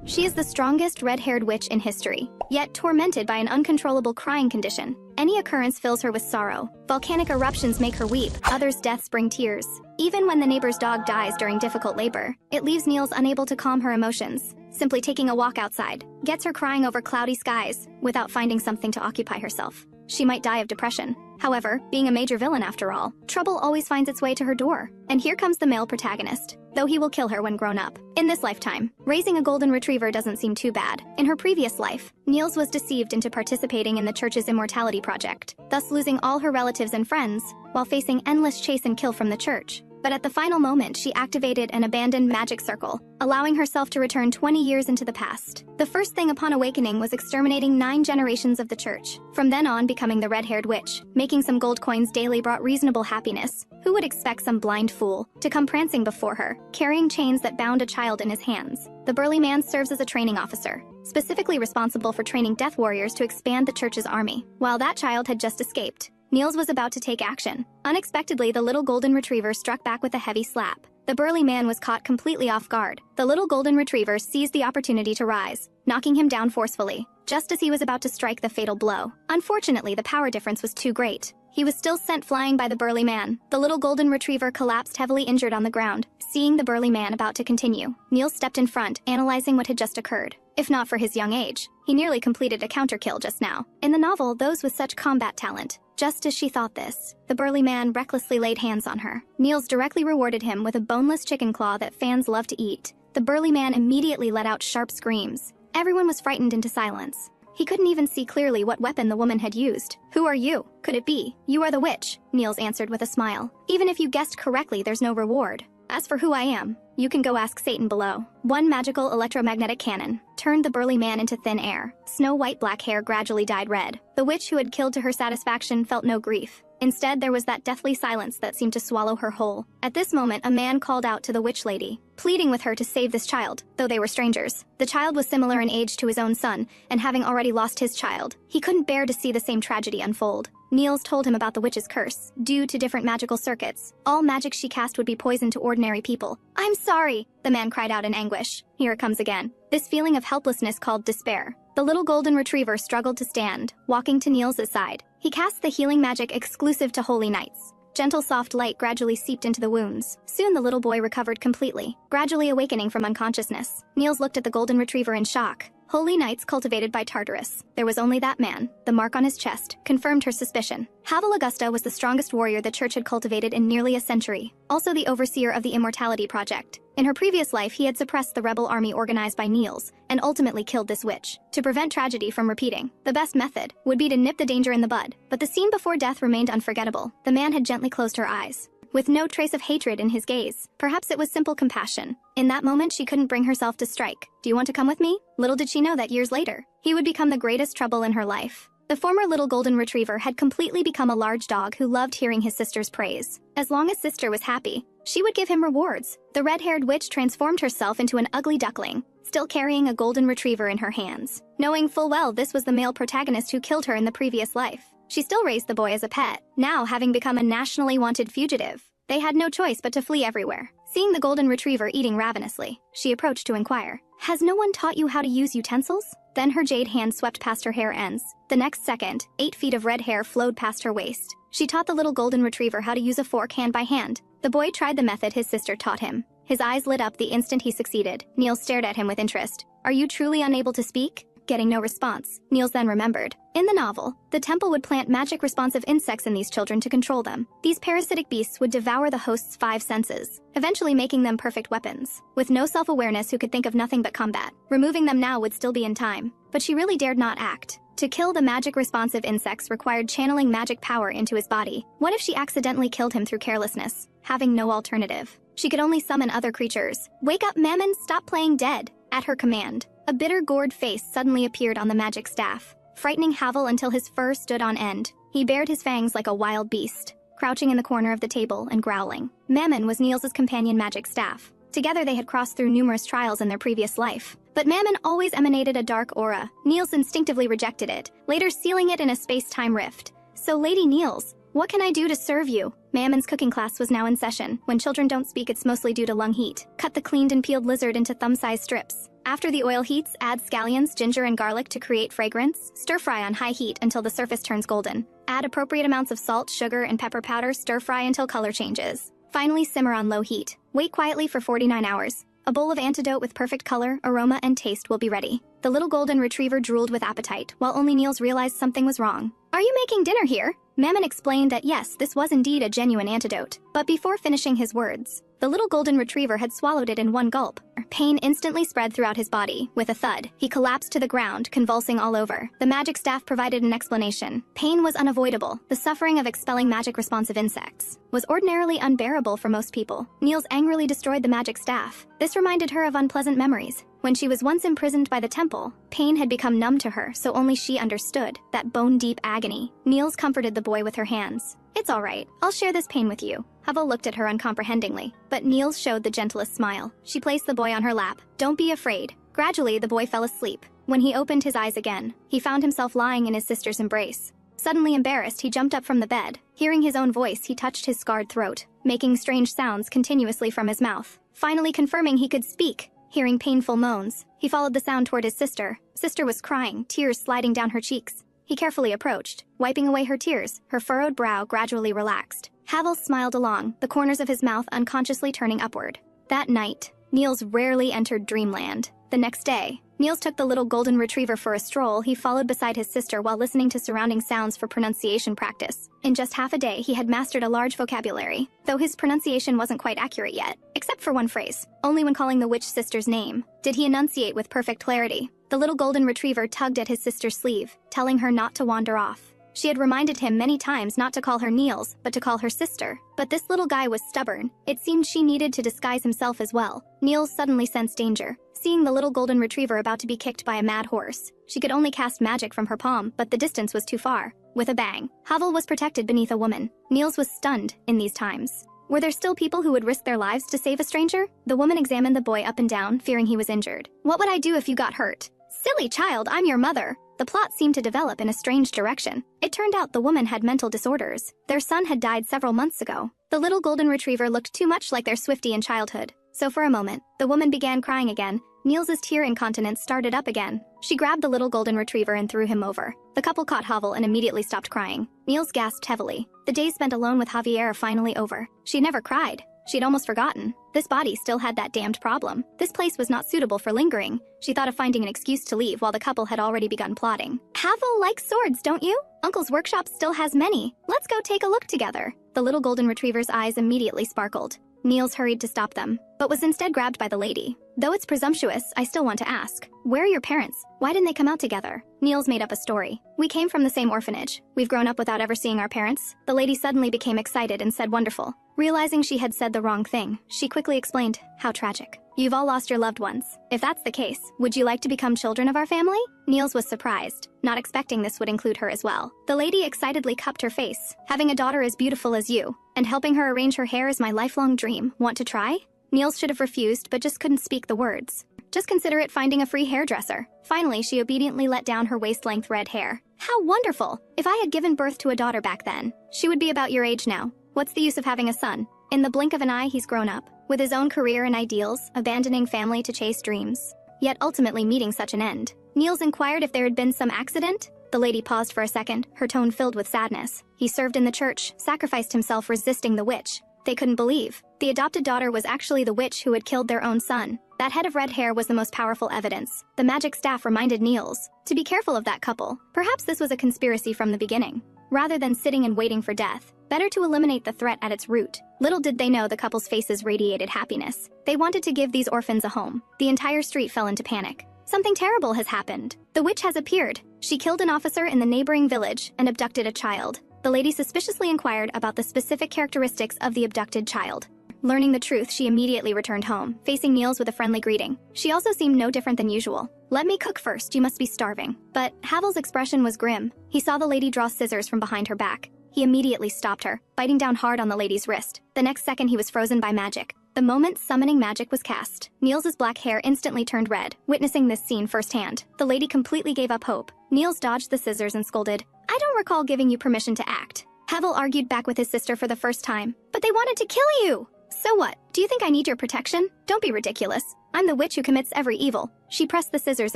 She is the strongest red-haired witch in history, yet tormented by an uncontrollable crying condition. Any occurrence fills her with sorrow. Volcanic eruptions make her weep, others' deaths bring tears. Even when the neighbor's dog dies during difficult labor, it leaves Nils unable to calm her emotions. Simply taking a walk outside gets her crying over cloudy skies without finding something to occupy herself. She might die of depression. However, being a major villain after all, trouble always finds its way to her door. And here comes the male protagonist, though he will kill her when grown up. In this lifetime, raising a golden retriever doesn't seem too bad. In her previous life, Nils was deceived into participating in the church's immortality project, thus losing all her relatives and friends, while facing endless chase and kill from the church. But at the final moment, she activated an abandoned magic circle, allowing herself to return 20 years into the past. The first thing upon awakening was exterminating 9 generations of the church. From then on, becoming the red-haired witch, making some gold coins daily brought reasonable happiness. Who would expect some blind fool to come prancing before her, carrying chains that bound a child in his hands? The burly man serves as a training officer, specifically responsible for training death warriors to expand the church's army. While that child had just escaped, Nils was about to take action. Unexpectedly, the little golden retriever struck back with a heavy slap. The burly man was caught completely off guard. The little golden retriever seized the opportunity to rise, knocking him down forcefully, just as he was about to strike the fatal blow. Unfortunately, the power difference was too great. He was still sent flying by the burly man. The little golden retriever collapsed heavily injured on the ground. Seeing the burly man about to continue, Nils stepped in front, analyzing what had just occurred. If not for his young age, he nearly completed a counter kill just now. In the novel, those with such combat talent. Just as she thought this, the burly man recklessly laid hands on her. Nils directly rewarded him with a boneless chicken claw that fans love to eat. The burly man immediately let out sharp screams. Everyone was frightened into silence. He couldn't even see clearly what weapon the woman had used. "Who are you? Could it be? You are the witch," Nils answered with a smile. "Even if you guessed correctly, there's no reward. As for who I am, you can go ask Satan below." One magical electromagnetic cannon turned the burly man into thin air. Snow-white black hair gradually dyed red. The witch who had killed to her satisfaction felt no grief. Instead, there was that deathly silence that seemed to swallow her whole. At this moment, a man called out to the witch lady, pleading with her to save this child, though they were strangers. The child was similar in age to his own son, and having already lost his child, he couldn't bear to see the same tragedy unfold. Nils told him about the witch's curse. Due to different magical circuits, all magic she cast would be poisoned to ordinary people. "I'm sorry," the man cried out in anguish. Here it comes again. This feeling of helplessness called despair. The little golden retriever struggled to stand, walking to Nils' side. He cast the healing magic exclusive to holy nights. Gentle soft light gradually seeped into the wounds. Soon the little boy recovered completely, gradually awakening from unconsciousness. Nils looked at the golden retriever in shock. Holy nights cultivated by Tartarus. There was only that man. The mark on his chest confirmed her suspicion. Harwell Augusta was the strongest warrior the church had cultivated in nearly a century, also the overseer of the Immortality Project. In her previous life, he had suppressed the rebel army organized by Nils, and ultimately killed this witch. To prevent tragedy from repeating, the best method would be to nip the danger in the bud. But the scene before death remained unforgettable. The man had gently closed her eyes, with no trace of hatred in his gaze. Perhaps it was simple compassion. In that moment, she couldn't bring herself to strike. "Do you want to come with me?" Little did she know that years later, he would become the greatest trouble in her life. The former little golden retriever had completely become a large dog who loved hearing his sister's praise. As long as sister was happy, she would give him rewards. The red-haired witch transformed herself into an ugly duckling, still carrying a golden retriever in her hands. Knowing full well this was the male protagonist who killed her in the previous life, she still raised the boy as a pet. Now, having become a nationally wanted fugitive, they had no choice but to flee everywhere. Seeing the golden retriever eating ravenously, she approached to inquire, "Has no one taught you how to use utensils?" Then her jade hand swept past her hair ends. The next second, 8 feet of red hair flowed past her waist. She taught the little golden retriever how to use a fork hand by hand. The boy tried the method his sister taught him. His eyes lit up the instant he succeeded. Nils stared at him with interest. "Are you truly unable to speak?" Getting no response, Nils then remembered. In the novel, the temple would plant magic-responsive insects in these children to control them. These parasitic beasts would devour the host's 5 senses, eventually making them perfect weapons. With no self-awareness, who could think of nothing but combat. Removing them now would still be in time, but she really dared not act. To kill the magic-responsive insects required channeling magic power into his body. What if she accidentally killed him through carelessness, having no alternative? She could only summon other creatures. "Wake up, Mammon, stop playing dead." At her command, a bitter gourd face suddenly appeared on the magic staff, frightening Harwell until his fur stood on end. He bared his fangs like a wild beast, crouching in the corner of the table and growling. Mammon was Nils' companion magic staff. Together they had crossed through numerous trials in their previous life. But Mammon always emanated a dark aura. Nils instinctively rejected it, later sealing it in a space-time rift. "So, Lady Nils, what can I do to serve you?" Mammon's cooking class was now in session. When children don't speak, it's mostly due to lung heat. Cut the cleaned and peeled lizard into thumb-sized strips. After the oil heats, add scallions, ginger, and garlic to create fragrance. Stir fry on high heat until the surface turns golden. Add appropriate amounts of salt, sugar, and pepper powder. Stir fry until color changes. Finally, simmer on low heat. Wait quietly for 49 hours. A bowl of antidote with perfect color, aroma, and taste will be ready. The little golden retriever drooled with appetite, while only Nils realized something was wrong. "Are you making dinner here?" Mammon explained that yes, this was indeed a genuine antidote. But before finishing his words, the little golden retriever had swallowed it in one gulp. Pain instantly spread throughout his body. With a thud, he collapsed to the ground, convulsing all over. The magic staff provided an explanation. Pain was unavoidable. The suffering of expelling magic-responsive insects was ordinarily unbearable for most people. Nils angrily destroyed the magic staff. This reminded her of unpleasant memories. When she was once imprisoned by the temple, pain had become numb to her, so only she understood that bone-deep agony. Nils comforted the boy with her hands. "It's all right. I'll share this pain with you." Harwell looked at her uncomprehendingly, but Nils showed the gentlest smile. She placed the boy on her lap. "Don't be afraid." Gradually, the boy fell asleep. When he opened his eyes again, he found himself lying in his sister's embrace. Suddenly embarrassed, he jumped up from the bed. Hearing his own voice, he touched his scarred throat, making strange sounds continuously from his mouth. Finally confirming he could speak. Hearing painful moans, he followed the sound toward his sister. Sister was crying, tears sliding down her cheeks. He carefully approached, wiping away her tears. Her furrowed brow gradually relaxed. Harwell smiled along, the corners of his mouth unconsciously turning upward. That night, Nils rarely entered dreamland. The next day, Nils took the little golden retriever for a stroll. He followed beside his sister while listening to surrounding sounds for pronunciation practice. In just half a day, he had mastered a large vocabulary, though his pronunciation wasn't quite accurate yet, except for one phrase. Only when calling the witch sister's name did he enunciate with perfect clarity. The little golden retriever tugged at his sister's sleeve, telling her not to wander off. She had reminded him many times not to call her Nils, but to call her sister. But this little guy was stubborn. It seemed she needed to disguise himself as well. Nils suddenly sensed danger. Seeing the little golden retriever about to be kicked by a mad horse, she could only cast magic from her palm, but the distance was too far. With a bang, Harwell was protected beneath a woman. Nils was stunned in these times. Were there still people who would risk their lives to save a stranger? The woman examined the boy up and down, fearing he was injured. "What would I do if you got hurt?" "Silly child, I'm your mother." The plot seemed to develop in a strange direction. It turned out the woman had mental disorders. Their son had died several months ago. The little golden retriever looked too much like their Swiftie in childhood. So for a moment, the woman began crying again. Nils's tear incontinence started up again. She grabbed the little golden retriever and threw him over. The couple caught Harwell and immediately stopped crying. Nils gasped heavily. The days spent alone with Javier are finally over. She never cried. She'd almost forgotten. This body still had that damned problem. This place was not suitable for lingering. She thought of finding an excuse to leave while the couple had already begun plotting. "Harwell likes swords, don't you? Uncle's workshop still has many. Let's go take a look together." The little golden retriever's eyes immediately sparkled. Nils hurried to stop them, but was instead grabbed by the lady. "Though it's presumptuous, I still want to ask. Where are your parents? Why didn't they come out together?" Nils made up a story. "We came from the same orphanage. We've grown up without ever seeing our parents." The lady suddenly became excited and said wonderful. Realizing she had said the wrong thing, she quickly explained, "How tragic. You've all lost your loved ones. If that's the case, would you like to become children of our family?" Nils was surprised, not expecting this would include her as well. The lady excitedly cupped her face. "Having a daughter as beautiful as you, and helping her arrange her hair is my lifelong dream. Want to try?" Nils should have refused, but just couldn't speak the words. Just consider it finding a free hairdresser. Finally, she obediently let down her waist-length red hair. "How wonderful! If I had given birth to a daughter back then, she would be about your age now. What's the use of having a son? In the blink of an eye, he's grown up, with his own career and ideals, abandoning family to chase dreams, yet ultimately meeting such an end." Nils inquired if there had been some accident. The lady paused for a second, her tone filled with sadness. "He served in the church, sacrificed himself resisting the witch." They couldn't believe. The adopted daughter was actually the witch who had killed their own son. That head of red hair was the most powerful evidence. The magic staff reminded Nils to be careful of that couple. Perhaps this was a conspiracy from the beginning. Rather than sitting and waiting for death, better to eliminate the threat at its root. Little did they know the couple's faces radiated happiness. They wanted to give these orphans a home. The entire street fell into panic. "Something terrible has happened. The witch has appeared. She killed an officer in the neighboring village and abducted a child." The lady suspiciously inquired about the specific characteristics of the abducted child. Learning the truth, she immediately returned home, facing Nils with a friendly greeting. She also seemed no different than usual. "Let me cook first, you must be starving." But Harwell's expression was grim. He saw the lady draw scissors from behind her back. He immediately stopped her, biting down hard on the lady's wrist. The next second he was frozen by magic. The moment summoning magic was cast, Nils's black hair instantly turned red. Witnessing this scene firsthand, the lady completely gave up hope. Nils dodged the scissors and scolded, "I don't recall giving you permission to act." Harwell argued back with his sister for the first time. "But they wanted to kill you!" "So what? Do you think I need your protection? Don't be ridiculous. I'm the witch who commits every evil. She pressed the scissors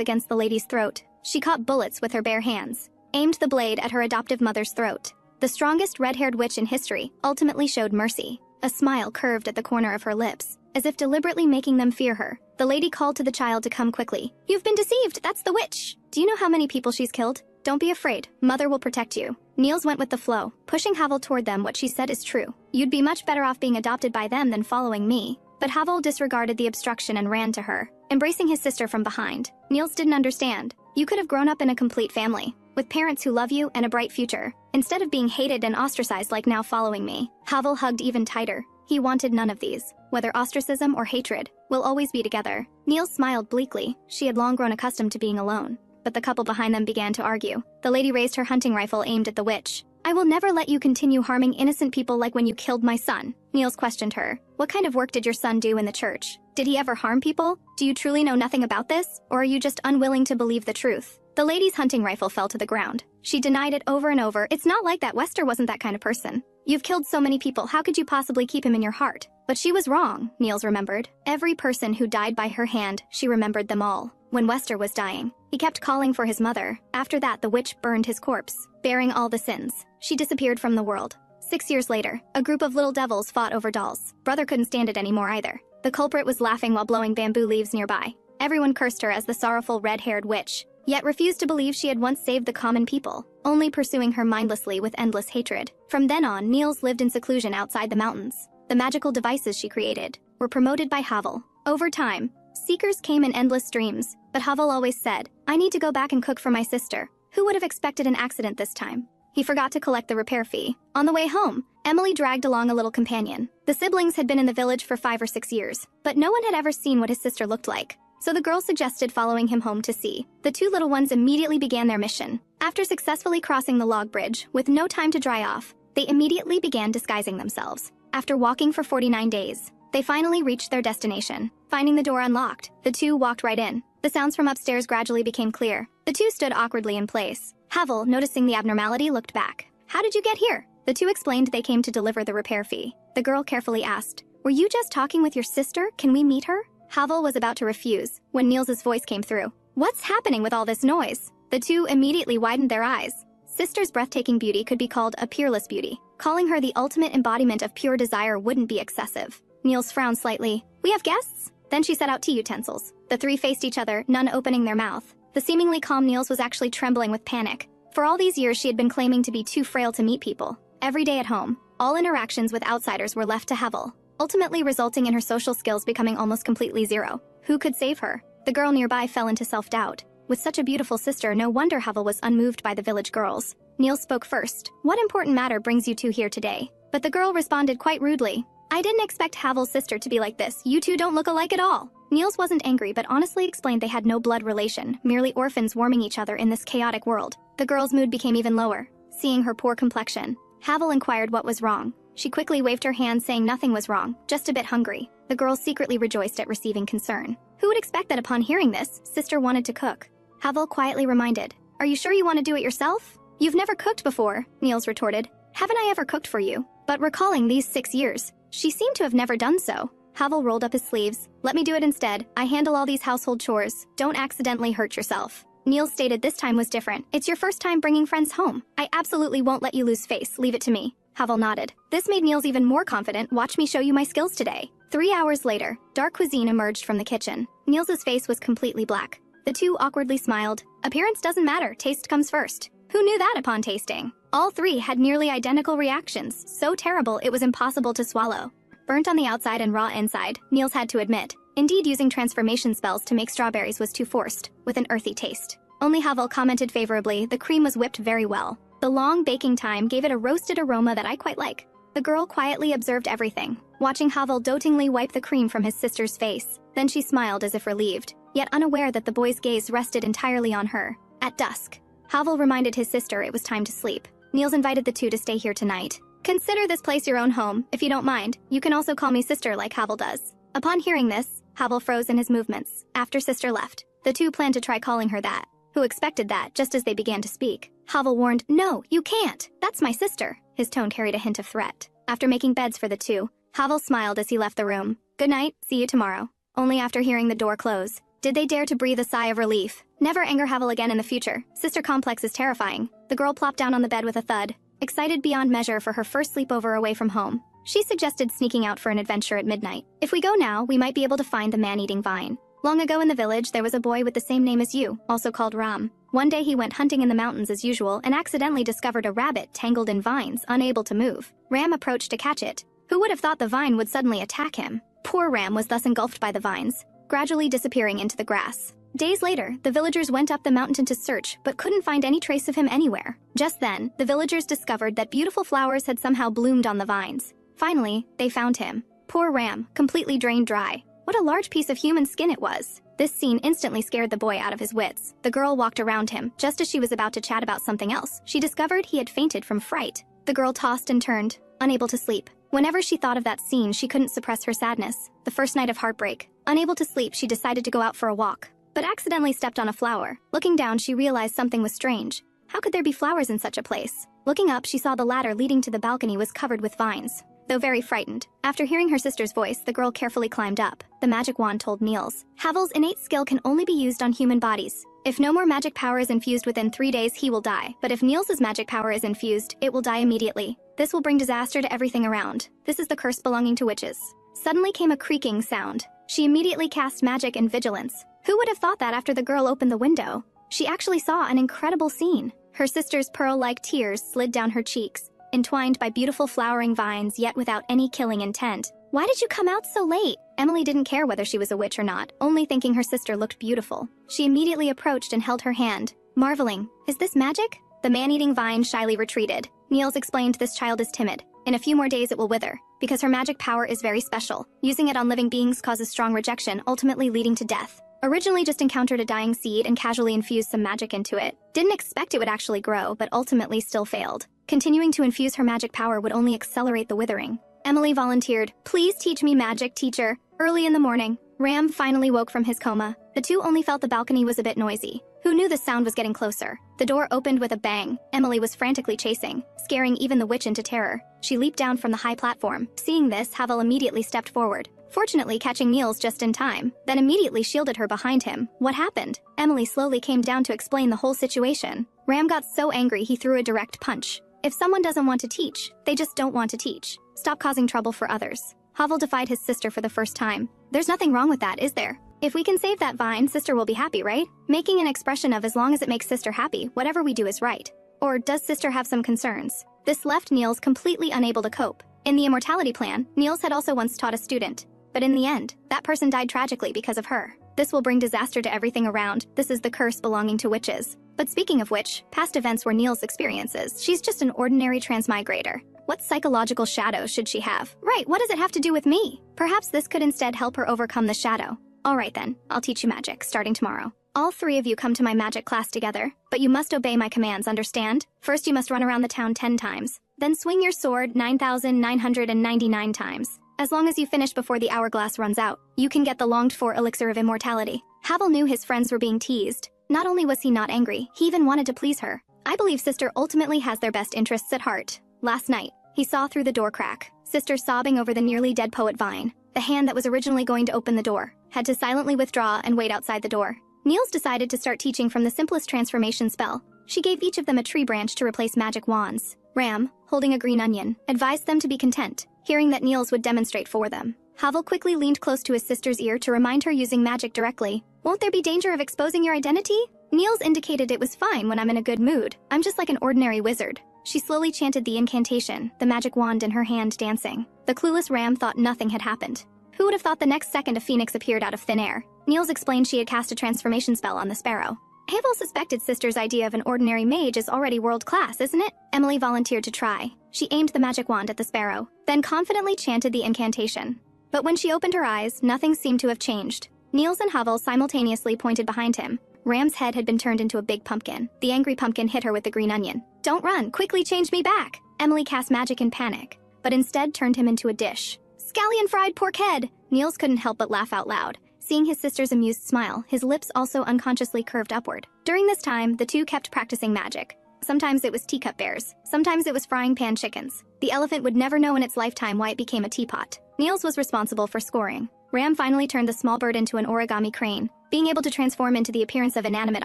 against the lady's throat. She caught bullets with her bare hands, aimed the blade at her adoptive mother's throat. The strongest red-haired witch in history ultimately showed mercy. A smile curved at the corner of her lips, as if deliberately making them fear her. The lady called to the child to come quickly. You've been deceived, that's the witch! Do you know how many people she's killed? Don't be afraid, Mother will protect you. Nils went with the flow, pushing Harwell toward them. What she said is true. You'd be much better off being adopted by them than following me. But Harwell disregarded the obstruction and ran to her, embracing his sister from behind. Nils didn't understand. You could have grown up in a complete family, with parents who love you and a bright future, instead of being hated and ostracized like now following me. Harwell hugged even tighter. He wanted none of these. Whether ostracism or hatred, we'll always be together. Nils smiled bleakly. She had long grown accustomed to being alone. But the couple behind them began to argue. The lady raised her hunting rifle aimed at the witch. I will never let you continue harming innocent people like when you killed my son. Nils questioned her. What kind of work did your son do in the church? Did he ever harm people? Do you truly know nothing about this? Or are you just unwilling to believe the truth? The lady's hunting rifle fell to the ground. She denied it over and over. It's not like that. Wester wasn't that kind of person. You've killed so many people. How could you possibly keep him in your heart? But she was wrong, Nils remembered. Every person who died by her hand, she remembered them all. When Wester was dying, he kept calling for his mother. After that, the witch burned his corpse, bearing all the sins. She disappeared from the world. 6 years later, a group of little devils fought over dolls. Brother couldn't stand it anymore either. The culprit was laughing while blowing bamboo leaves nearby. Everyone cursed her as the sorrowful red-haired witch, yet refused to believe she had once saved the common people, only pursuing her mindlessly with endless hatred. From then on, Nils lived in seclusion outside the mountains. The magical devices she created were promoted by Harwell. Over time, seekers came in endless streams, but Harwell always said, I need to go back and cook for my sister. Who would have expected an accident this time? He forgot to collect the repair fee. On the way home, Emily dragged along a little companion. The siblings had been in the village for 5 or 6 years, but no one had ever seen what his sister looked like. So the girl suggested following him home to see. The two little ones immediately began their mission. After successfully crossing the log bridge, with no time to dry off, they immediately began disguising themselves. After walking for 49 days, they finally reached their destination. Finding the door unlocked, the two walked right in. The sounds from upstairs gradually became clear. The two stood awkwardly in place. Harwell, noticing the abnormality, looked back. How did you get here? The two explained they came to deliver the repair fee. The girl carefully asked, Were you just talking with your sister? Can we meet her? Harwell was about to refuse, when Nils's voice came through. What's happening with all this noise? The two immediately widened their eyes. Sister's breathtaking beauty could be called a peerless beauty. Calling her the ultimate embodiment of pure desire wouldn't be excessive. Nils frowned slightly. We have guests? Then she set out tea utensils. The three faced each other, none opening their mouth. The seemingly calm Nils was actually trembling with panic. For all these years she had been claiming to be too frail to meet people. Every day at home, all interactions with outsiders were left to Harwell, ultimately resulting in her social skills becoming almost completely zero. Who could save her? The girl nearby fell into self-doubt. With such a beautiful sister, no wonder Harwell was unmoved by the village girls. Nils spoke first. What important matter brings you two here today? But the girl responded quite rudely. I didn't expect Harwell's sister to be like this. You two don't look alike at all. Nils wasn't angry but honestly explained they had no blood relation, merely orphans warming each other in this chaotic world. The girl's mood became even lower. Seeing her poor complexion, Harwell inquired what was wrong. She quickly waved her hand saying nothing was wrong, just a bit hungry. The girl secretly rejoiced at receiving concern. Who would expect that upon hearing this, sister wanted to cook? Harwell quietly reminded, Are you sure you want to do it yourself? You've never cooked before, Nils retorted. Haven't I ever cooked for you? But recalling these 6 years, she seemed to have never done so. Harwell rolled up his sleeves. Let me do it instead. I handle all these household chores. Don't accidentally hurt yourself. Nils stated this time was different. It's your first time bringing friends home. I absolutely won't let you lose face. Leave it to me. Harwell nodded. This made Nils even more confident. Watch me show you my skills today. 3 hours later, dark cuisine emerged from the kitchen. Nils's face was completely black. The two awkwardly smiled. Appearance doesn't matter. Taste comes first. Who knew that upon tasting? All three had nearly identical reactions, so terrible it was impossible to swallow. Burnt on the outside and raw inside, Nils had to admit. Indeed, using transformation spells to make strawberries was too forced, with an earthy taste. Only Harwell commented favorably. The cream was whipped very well. The long baking time gave it a roasted aroma that I quite like. The girl quietly observed everything, watching Harwell dotingly wipe the cream from his sister's face. Then she smiled as if relieved, yet unaware that the boy's gaze rested entirely on her. At dusk, Harwell reminded his sister it was time to sleep. Nils invited the two to stay here tonight. Consider this place your own home, if you don't mind. You can also call me sister like Harwell does. Upon hearing this, Harwell froze in his movements. After sister left, the two planned to try calling her that. Who expected that just as they began to speak? Harwell warned, No, you can't. That's my sister. His tone carried a hint of threat. After making beds for the two, Harwell smiled as he left the room. Good night, see you tomorrow. Only after hearing the door close did they dare to breathe a sigh of relief. Never anger Harwell again in the future. Sister complex is terrifying. The girl plopped down on the bed with a thud, excited beyond measure for her first sleepover away from home. She suggested sneaking out for an adventure at midnight. If we go now, we might be able to find the man-eating vine. Long ago in the village, there was a boy with the same name as you, also called Ram. One day he went hunting in the mountains as usual and accidentally discovered a rabbit tangled in vines, unable to move. Ram approached to catch it. Who would have thought the vine would suddenly attack him? Poor Ram was thus engulfed by the vines, gradually disappearing into the grass. Days later, the villagers went up the mountain to search, but couldn't find any trace of him anywhere. Just then, the villagers discovered that beautiful flowers had somehow bloomed on the vines. Finally, they found him. Poor Ram, completely drained dry. What a large piece of human skin it was. This scene instantly scared the boy out of his wits. The girl walked around him. Just as she was about to chat about something else, she discovered he had fainted from fright. The girl tossed and turned, unable to sleep. Whenever she thought of that scene, she couldn't suppress her sadness. The first night of heartbreak. Unable to sleep, she decided to go out for a walk, but accidentally stepped on a flower. Looking down, she realized something was strange. How could there be flowers in such a place? Looking up, she saw the ladder leading to the balcony was covered with vines. Though very frightened, after hearing her sister's voice, the girl carefully climbed up. The magic wand told Nils, Harwell's innate skill can only be used on human bodies. If no more magic power is infused within 3 days, he will die. But if Nils's magic power is infused, it will die immediately. This will bring disaster to everything around. This is the curse belonging to witches. Suddenly came a creaking sound. She immediately cast magic and vigilance. Who would have thought that after the girl opened the window? She actually saw an incredible scene. Her sister's pearl-like tears slid down her cheeks, entwined by beautiful flowering vines, yet without any killing intent. Why did you come out so late? Emily didn't care whether she was a witch or not, only thinking her sister looked beautiful. She immediately approached and held her hand, marveling, is this magic? The man-eating vine shyly retreated. Nils explained this child is timid. In a few more days it will wither, because her magic power is very special. Using it on living beings causes strong rejection, ultimately leading to death. Originally just encountered a dying seed and casually infused some magic into it. Didn't expect it would actually grow, but ultimately still failed. Continuing to infuse her magic power would only accelerate the withering. Emily volunteered, please teach me magic, teacher. Early in the morning, Ram finally woke from his coma. The two only felt the balcony was a bit noisy. Who knew the sound was getting closer? The door opened with a bang. Emily was frantically chasing, scaring even the witch into terror. She leaped down from the high platform. Seeing this, Harwell immediately stepped forward, fortunately catching Nils just in time, then immediately shielded her behind him. What happened? Emily slowly came down to explain the whole situation. Ram got so angry he threw a direct punch. If someone doesn't want to teach, they just don't want to teach. Stop causing trouble for others. Harwell defied his sister for the first time. There's nothing wrong with that, is there? If we can save that vine, sister will be happy, right? Making an expression of as long as it makes sister happy, whatever we do is right. Or does sister have some concerns? This left Nils completely unable to cope. In the immortality plan, Nils had also once taught a student. But in the end, that person died tragically because of her. This will bring disaster to everything around. This is the curse belonging to witches. But speaking of which, past events were Nils' experiences. She's just an ordinary transmigrator. What psychological shadow should she have? Right, what does it have to do with me? Perhaps this could instead help her overcome the shadow. Alright then, I'll teach you magic, starting tomorrow. All 3 of you come to my magic class together, but you must obey my commands, understand? First you must run around the town 10 times. Then swing your sword 9,999 times. As long as you finish before the hourglass runs out, you can get the longed-for elixir of immortality. Harwell knew his friends were being teased. Not only was he not angry, he even wanted to please her. I believe sister ultimately has their best interests at heart. Last night, he saw through the door crack, sister sobbing over the nearly dead poet vine. The hand that was originally going to open the door had to silently withdraw and wait outside the door. Nils decided to start teaching from the simplest transformation spell. She gave each of them a tree branch to replace magic wands. Ram, holding a green onion, advised them to be content, hearing that Nils would demonstrate for them. Harwell quickly leaned close to his sister's ear to remind her using magic directly. Won't there be danger of exposing your identity? Nils indicated it was fine when I'm in a good mood. I'm just like an ordinary wizard. She slowly chanted the incantation, the magic wand in her hand dancing. The clueless Ram thought nothing had happened. Who would have thought the next second a phoenix appeared out of thin air? Nils explained she had cast a transformation spell on the sparrow. Harwell suspected sister's idea of an ordinary mage is already world-class, isn't it? Emily volunteered to try. She aimed the magic wand at the sparrow, then confidently chanted the incantation. But when she opened her eyes, nothing seemed to have changed. Nils and Harwell simultaneously pointed behind him. Ram's head had been turned into a big pumpkin. The angry pumpkin hit her with the green onion. Don't run, quickly change me back! Emily cast magic in panic, but instead turned him into a dish. Scallion fried pork head! Nils couldn't help but laugh out loud. Seeing his sister's amused smile, his lips also unconsciously curved upward. During this time, the two kept practicing magic. Sometimes it was teacup bears, sometimes it was frying pan chickens. The elephant would never know in its lifetime why it became a teapot. Nils was responsible for scoring. Ram finally turned the small bird into an origami crane. Being able to transform into the appearance of inanimate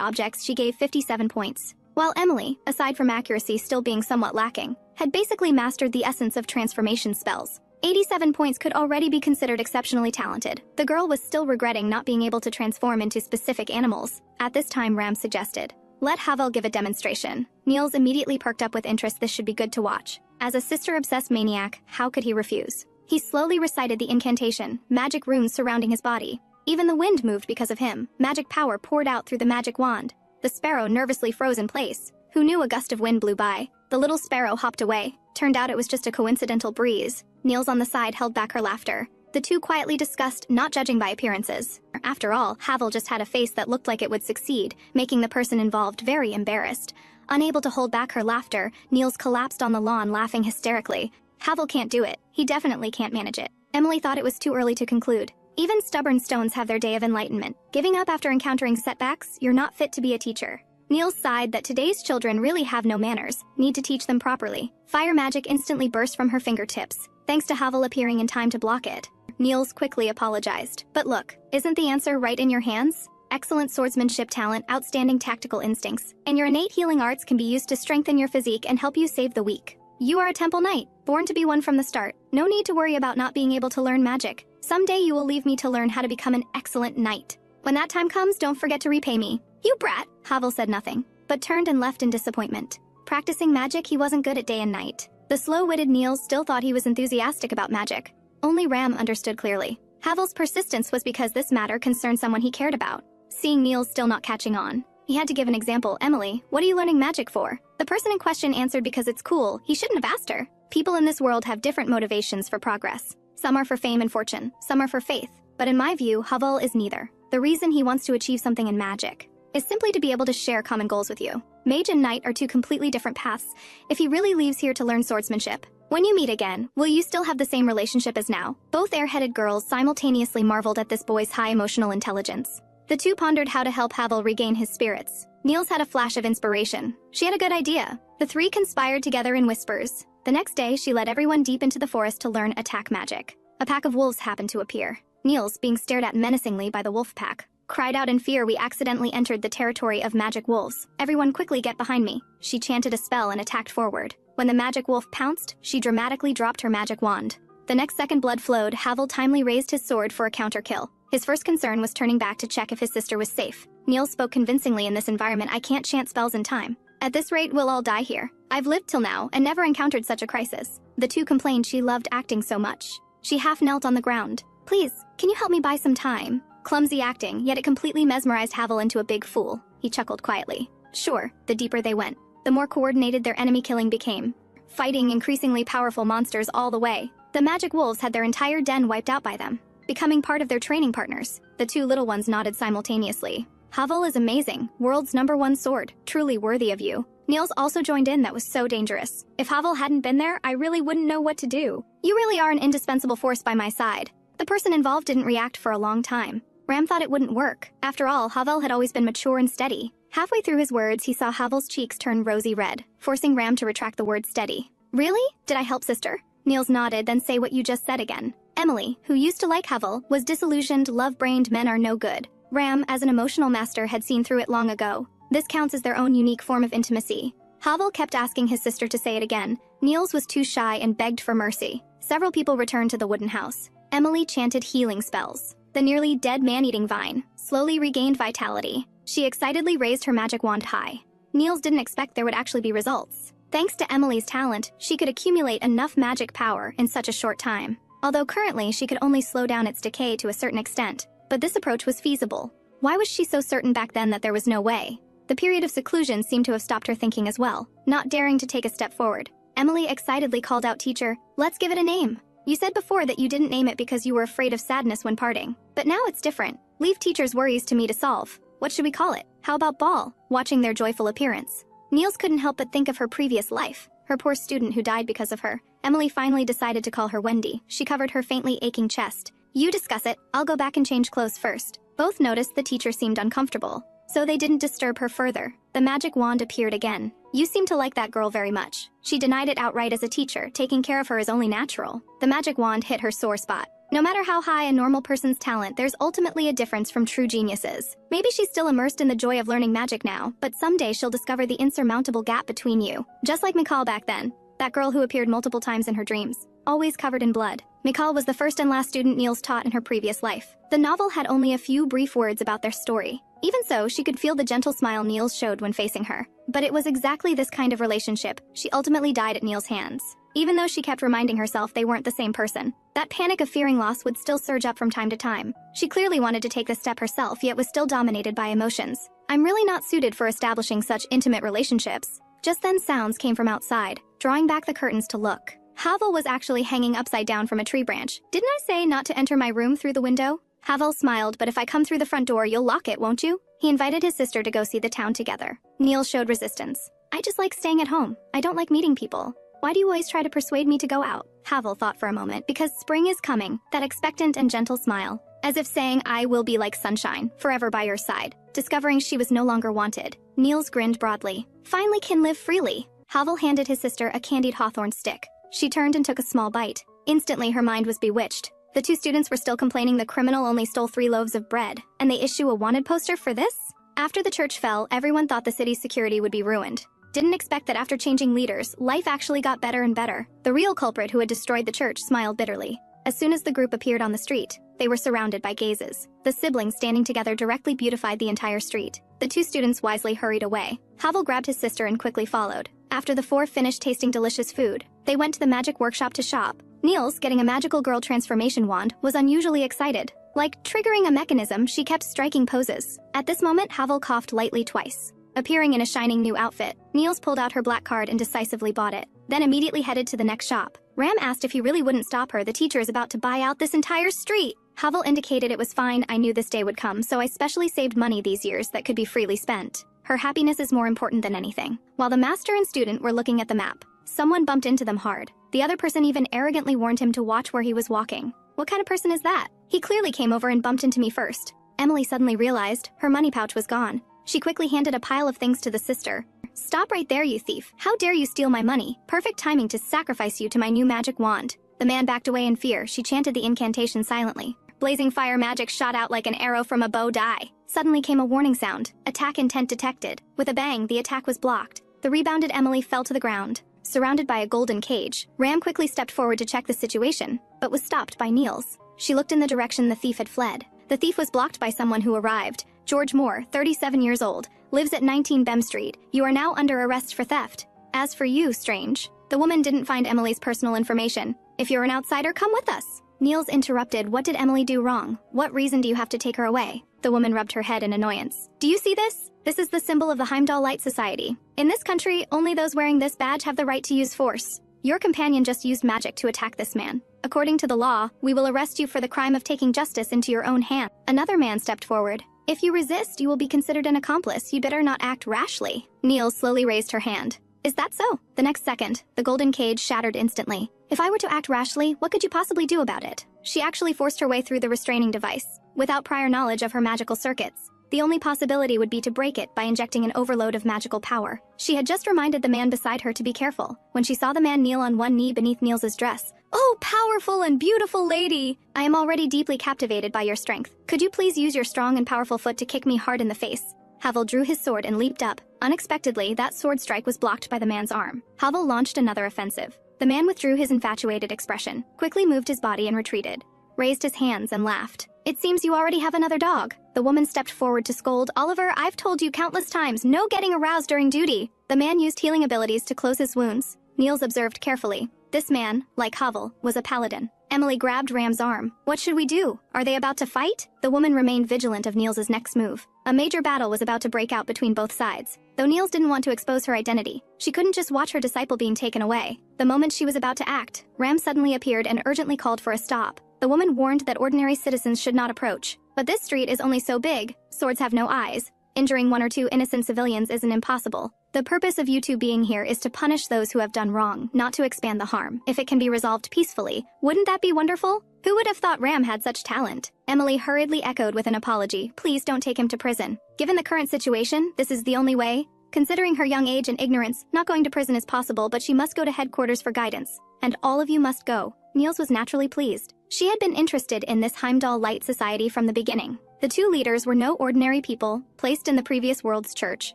objects, she gave 57 points. While Emily, aside from accuracy still being somewhat lacking, had basically mastered the essence of transformation spells. 87 points could already be considered exceptionally talented. The girl was still regretting not being able to transform into specific animals. At this time, Ram suggested, "Let Harwell give a demonstration." Nils immediately perked up with interest. This should be good to watch. As a sister-obsessed maniac, how could he refuse? He slowly recited the incantation, magic runes surrounding his body. Even the wind moved because of him. Magic power poured out through the magic wand. The sparrow nervously froze in place. Who knew a gust of wind blew by? The little sparrow hopped away. Turned out it was just a coincidental breeze. Nils on the side held back her laughter. The two quietly discussed, not judging by appearances. After all, Harwell just had a face that looked like it would succeed, making the person involved very embarrassed. Unable to hold back her laughter, Nils collapsed on the lawn laughing hysterically. Harwell can't do it. He definitely can't manage it. Emily thought it was too early to conclude. Even stubborn stones have their day of enlightenment. Giving up after encountering setbacks, you're not fit to be a teacher. Nils sighed that today's children really have no manners, need to teach them properly. Fire magic instantly burst from her fingertips, thanks to Harwell appearing in time to block it. Nils quickly apologized. But look, isn't the answer right in your hands? Excellent swordsmanship talent, outstanding tactical instincts, and your innate healing arts can be used to strengthen your physique and help you save the weak. You are a temple knight, born to be one from the start. No need to worry about not being able to learn magic. Someday you will leave me to learn how to become an excellent knight. When that time comes, don't forget to repay me. You brat! Harwell said nothing, but turned and left in disappointment. Practicing magic, he wasn't good at day and night. The slow-witted Nils still thought he was enthusiastic about magic. Only Ram understood clearly. Harwell's persistence was because this matter concerned someone he cared about. Seeing Nils still not catching on, he had to give an example. "Emily, what are you learning magic for?" The person in question answered because it's cool. He shouldn't have asked her. People in this world have different motivations for progress. Some are for fame and fortune, some are for faith. But in my view, Harwell is neither. The reason he wants to achieve something in magic is simply to be able to share common goals with you. Mage and knight are two completely different paths if he really leaves here to learn swordsmanship. When you meet again, will you still have the same relationship as now? Both airheaded girls simultaneously marveled at this boy's high emotional intelligence. The two pondered how to help Harwell regain his spirits. Nils had a flash of inspiration. She had a good idea. The three conspired together in whispers. The next day, she led everyone deep into the forest to learn attack magic. A pack of wolves happened to appear. Nils, being stared at menacingly by the wolf pack, cried out in fear. "We accidentally entered the territory of magic wolves. Everyone quickly get behind me." She chanted a spell and attacked forward. When the magic wolf pounced, she dramatically dropped her magic wand. The next second blood flowed. Harwell timely raised his sword for a counter kill. His first concern was turning back to check if his sister was safe. Nils spoke convincingly. "In this environment, I can't chant spells in time. At this rate, we'll all die here. I've lived till now and never encountered such a crisis." The two complained she loved acting so much. She half knelt on the ground. "Please, can you help me buy some time?" Clumsy acting, yet it completely mesmerized Harwell into a big fool. He chuckled quietly. Sure, the deeper they went, the more coordinated their enemy killing became. Fighting increasingly powerful monsters all the way. The magic wolves had their entire den wiped out by them, becoming part of their training partners. The two little ones nodded simultaneously. "Harwell is amazing, world's #1 sword, truly worthy of you." Nils also joined in. "That was so dangerous. If Harwell hadn't been there, I really wouldn't know what to do. You really are an indispensable force by my side." The person involved didn't react for a long time. Ram thought it wouldn't work. After all, Harwell had always been mature and steady. Halfway through his words, he saw Harwell's cheeks turn rosy red, forcing Ram to retract the word steady. "Really? Did I help, sister?" Nils nodded, then say what you just said again. Emily, who used to like Harwell, was disillusioned. Love-brained men are no good. Ram, as an emotional master, had seen through it long ago. This counts as their own unique form of intimacy. Harwell kept asking his sister to say it again. Nils was too shy and begged for mercy. Several people returned to the wooden house. Emily chanted healing spells. The nearly dead man-eating vine slowly regained vitality. She excitedly raised her magic wand high. Nils didn't expect there would actually be results. Thanks to Emily's talent, she could accumulate enough magic power in such a short time. Although currently she could only slow down its decay to a certain extent. But this approach was feasible. Why was she so certain back then that there was no way? The period of seclusion seemed to have stopped her thinking as well, not daring to take a step forward. Emily excitedly called out, "Teacher, let's give it a name. You said before that you didn't name it because you were afraid of sadness when parting. But now it's different. Leave teacher's worries to me to solve. What should we call it? How about Ball?" Watching their joyful appearance, Nils couldn't help but think of her previous life, her poor student who died because of her. Emily finally decided to call her Wendy. She covered her faintly aching chest. "You discuss it. I'll go back and change clothes first." Both noticed the teacher seemed uncomfortable, so they didn't disturb her further. The magic wand appeared again. "You seem to like that girl very much." She denied it outright. As a teacher, taking care of her is only natural. The magic wand hit her sore spot. No matter how high a normal person's talent, there's ultimately a difference from true geniuses. Maybe she's still immersed in the joy of learning magic now, but someday she'll discover the insurmountable gap between you. Just like Mikal back then, that girl who appeared multiple times in her dreams, always covered in blood. Mikal was the first and last student Nils taught in her previous life. The novel had only a few brief words about their story. Even so, she could feel the gentle smile Nils showed when facing her. But it was exactly this kind of relationship she ultimately died at Nils' hands. Even though she kept reminding herself they weren't the same person, that panic of fearing loss would still surge up from time to time. She clearly wanted to take the step herself, yet was still dominated by emotions. I'm really not suited for establishing such intimate relationships. Just then sounds came from outside, drawing back the curtains to look. Harwell was actually hanging upside down from a tree branch. Didn't I say not to enter my room through the window? Harwell smiled, but if I come through the front door, you'll lock it, won't you? He invited his sister to go see the town together. Nils showed resistance. I just like staying at home. I don't like meeting people. Why do you always try to persuade me to go out? Harwell thought for a moment. Because spring is coming. That expectant and gentle smile. As if saying, I will be like sunshine, forever by your side. Discovering she was no longer wanted, Nils grinned broadly. Finally can live freely. Harwell handed his sister a candied hawthorn stick. She turned and took a small bite. Instantly her mind was bewitched. The two students were still complaining the criminal only stole 3 loaves of bread, and they issue a wanted poster for this? After the church fell, everyone thought the city's security would be ruined. Didn't expect that after changing leaders, life actually got better and better. The real culprit who had destroyed the church smiled bitterly. As soon as the group appeared on the street, they were surrounded by gazes. The siblings standing together directly beautified the entire street. The two students wisely hurried away. Harwell grabbed his sister and quickly followed. After the 4 finished tasting delicious food, they went to the magic workshop to shop. Nils, getting a magical girl transformation wand, was unusually excited. Like triggering a mechanism, she kept striking poses. At this moment, Harwell coughed lightly twice. Appearing in a shining new outfit, Nils pulled out her black card and decisively bought it, then immediately headed to the next shop. Ram asked if he really wouldn't stop her. The teacher is about to buy out this entire street. Harwell indicated it was fine. I knew this day would come, so I specially saved money these years that could be freely spent. Her happiness is more important than anything. While the master and student were looking at the map, someone bumped into them hard. The other person even arrogantly warned him to watch where he was walking. What kind of person is that? He clearly came over and bumped into me first. Emily suddenly realized her money pouch was gone. She quickly handed a pile of things to the sister. Stop right there, you thief. How dare you steal my money? Perfect timing to sacrifice you to my new magic wand. The man backed away in fear. She chanted the incantation silently. Blazing fire magic shot out like an arrow from a bow die. Suddenly came a warning sound. Attack intent detected. With a bang, the attack was blocked. The rebounded Emily fell to the ground. Surrounded by a golden cage, Ram quickly stepped forward to check the situation, but was stopped by Nils. She looked in the direction the thief had fled. The thief was blocked by someone who arrived. George Moore, 37 years old, lives at 19 Bem Street. You are now under arrest for theft. As for you, Strange, the woman didn't find Emily's personal information. If you're an outsider, come with us. Nils interrupted. What did Emily do wrong? What reason do you have to take her away? The woman rubbed her head in annoyance. Do you see this? This is the symbol of the Heimdall Light Society. In this country, only those wearing this badge have the right to use force. Your companion just used magic to attack this man. According to the law, we will arrest you for the crime of taking justice into your own hands. Another man stepped forward. If you resist, you will be considered an accomplice. You better not act rashly. Nils slowly raised her hand. Is that so? The next second, the golden cage shattered instantly. If I were to act rashly, what could you possibly do about it? She actually forced her way through the restraining device, without prior knowledge of her magical circuits. The only possibility would be to break it by injecting an overload of magical power. She had just reminded the man beside her to be careful, when she saw the man kneel on one knee beneath Nils's dress. Oh, powerful and beautiful lady! I am already deeply captivated by your strength. Could you please use your strong and powerful foot to kick me hard in the face? Harwell drew his sword and leaped up. Unexpectedly, that sword strike was blocked by the man's arm. Harwell launched another offensive. The man withdrew his infatuated expression, quickly moved his body and retreated, raised his hands and laughed. It seems you already have another dog. The woman stepped forward to scold. Oliver, I've told you countless times, no getting aroused during duty. The man used healing abilities to close his wounds. Nils observed carefully. This man, like Harwell, was a paladin. Emily grabbed Ram's arm. What should we do? Are they about to fight? The woman remained vigilant of Nils's next move. A major battle was about to break out between both sides. Though Nils didn't want to expose her identity, she couldn't just watch her disciple being taken away. The moment she was about to act, Ram suddenly appeared and urgently called for a stop. The woman warned that ordinary citizens should not approach. But this street is only so big. Swords have no eyes. Injuring 1 or 2 innocent civilians isn't impossible. The purpose of you two being here is to punish those who have done wrong, not to expand the harm. If it can be resolved peacefully, wouldn't that be wonderful? Who would have thought Ram had such talent? Emily hurriedly echoed with an apology. Please don't take him to prison. Given the current situation, this is the only way. Considering her young age and ignorance, not going to prison is possible, but she must go to headquarters for guidance. And all of you must go. Nils was naturally pleased. She had been interested in this Heimdall Light Society from the beginning. The two leaders were no ordinary people, placed in the previous world's church.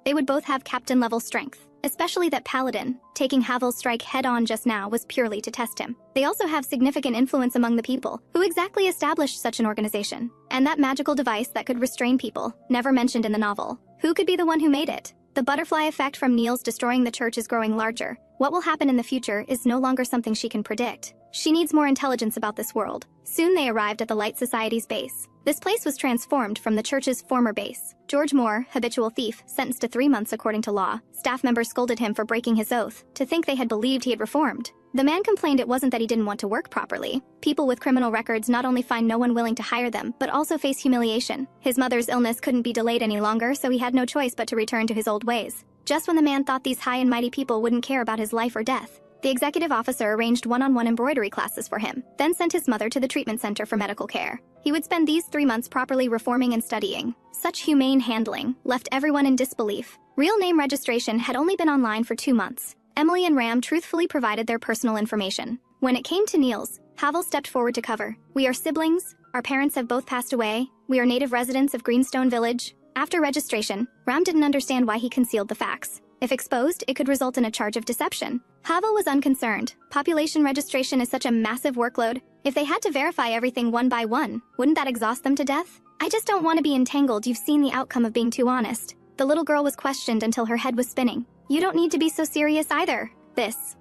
They would both have captain-level strength. Especially that paladin, taking Harwell's strike head-on just now, was purely to test him. They also have significant influence among the people. Who exactly established such an organization? And that magical device that could restrain people, never mentioned in the novel. Who could be the one who made it? The butterfly effect from Nils destroying the church is growing larger. What will happen in the future is no longer something she can predict. She needs more intelligence about this world. Soon they arrived at the Light Society's base. This place was transformed from the church's former base. George Moore, habitual thief, sentenced to 3 months according to law. Staff members scolded him for breaking his oath. To think they had believed he had reformed. The man complained it wasn't that he didn't want to work properly. People with criminal records not only find no one willing to hire them, but also face humiliation. His mother's illness couldn't be delayed any longer, so he had no choice but to return to his old ways. Just when the man thought these high and mighty people wouldn't care about his life or death, the executive officer arranged one-on-one embroidery classes for him, then sent his mother to the treatment center for medical care. He would spend these 3 months properly reforming and studying. Such humane handling left everyone in disbelief. Real name registration had only been online for 2 months. Emily and Ram truthfully provided their personal information. When it came to Nils, Harwell stepped forward to cover. "We are siblings. Our parents have both passed away. We are native residents of Greenstone Village." After registration, Ram didn't understand why he concealed the facts. If exposed, it could result in a charge of deception. Harwell was unconcerned. Population registration is such a massive workload. If they had to verify everything one by one, wouldn't that exhaust them to death? "I just don't want to be entangled. You've seen the outcome of being too honest." The little girl was questioned until her head was spinning. "You don't need to be so serious either.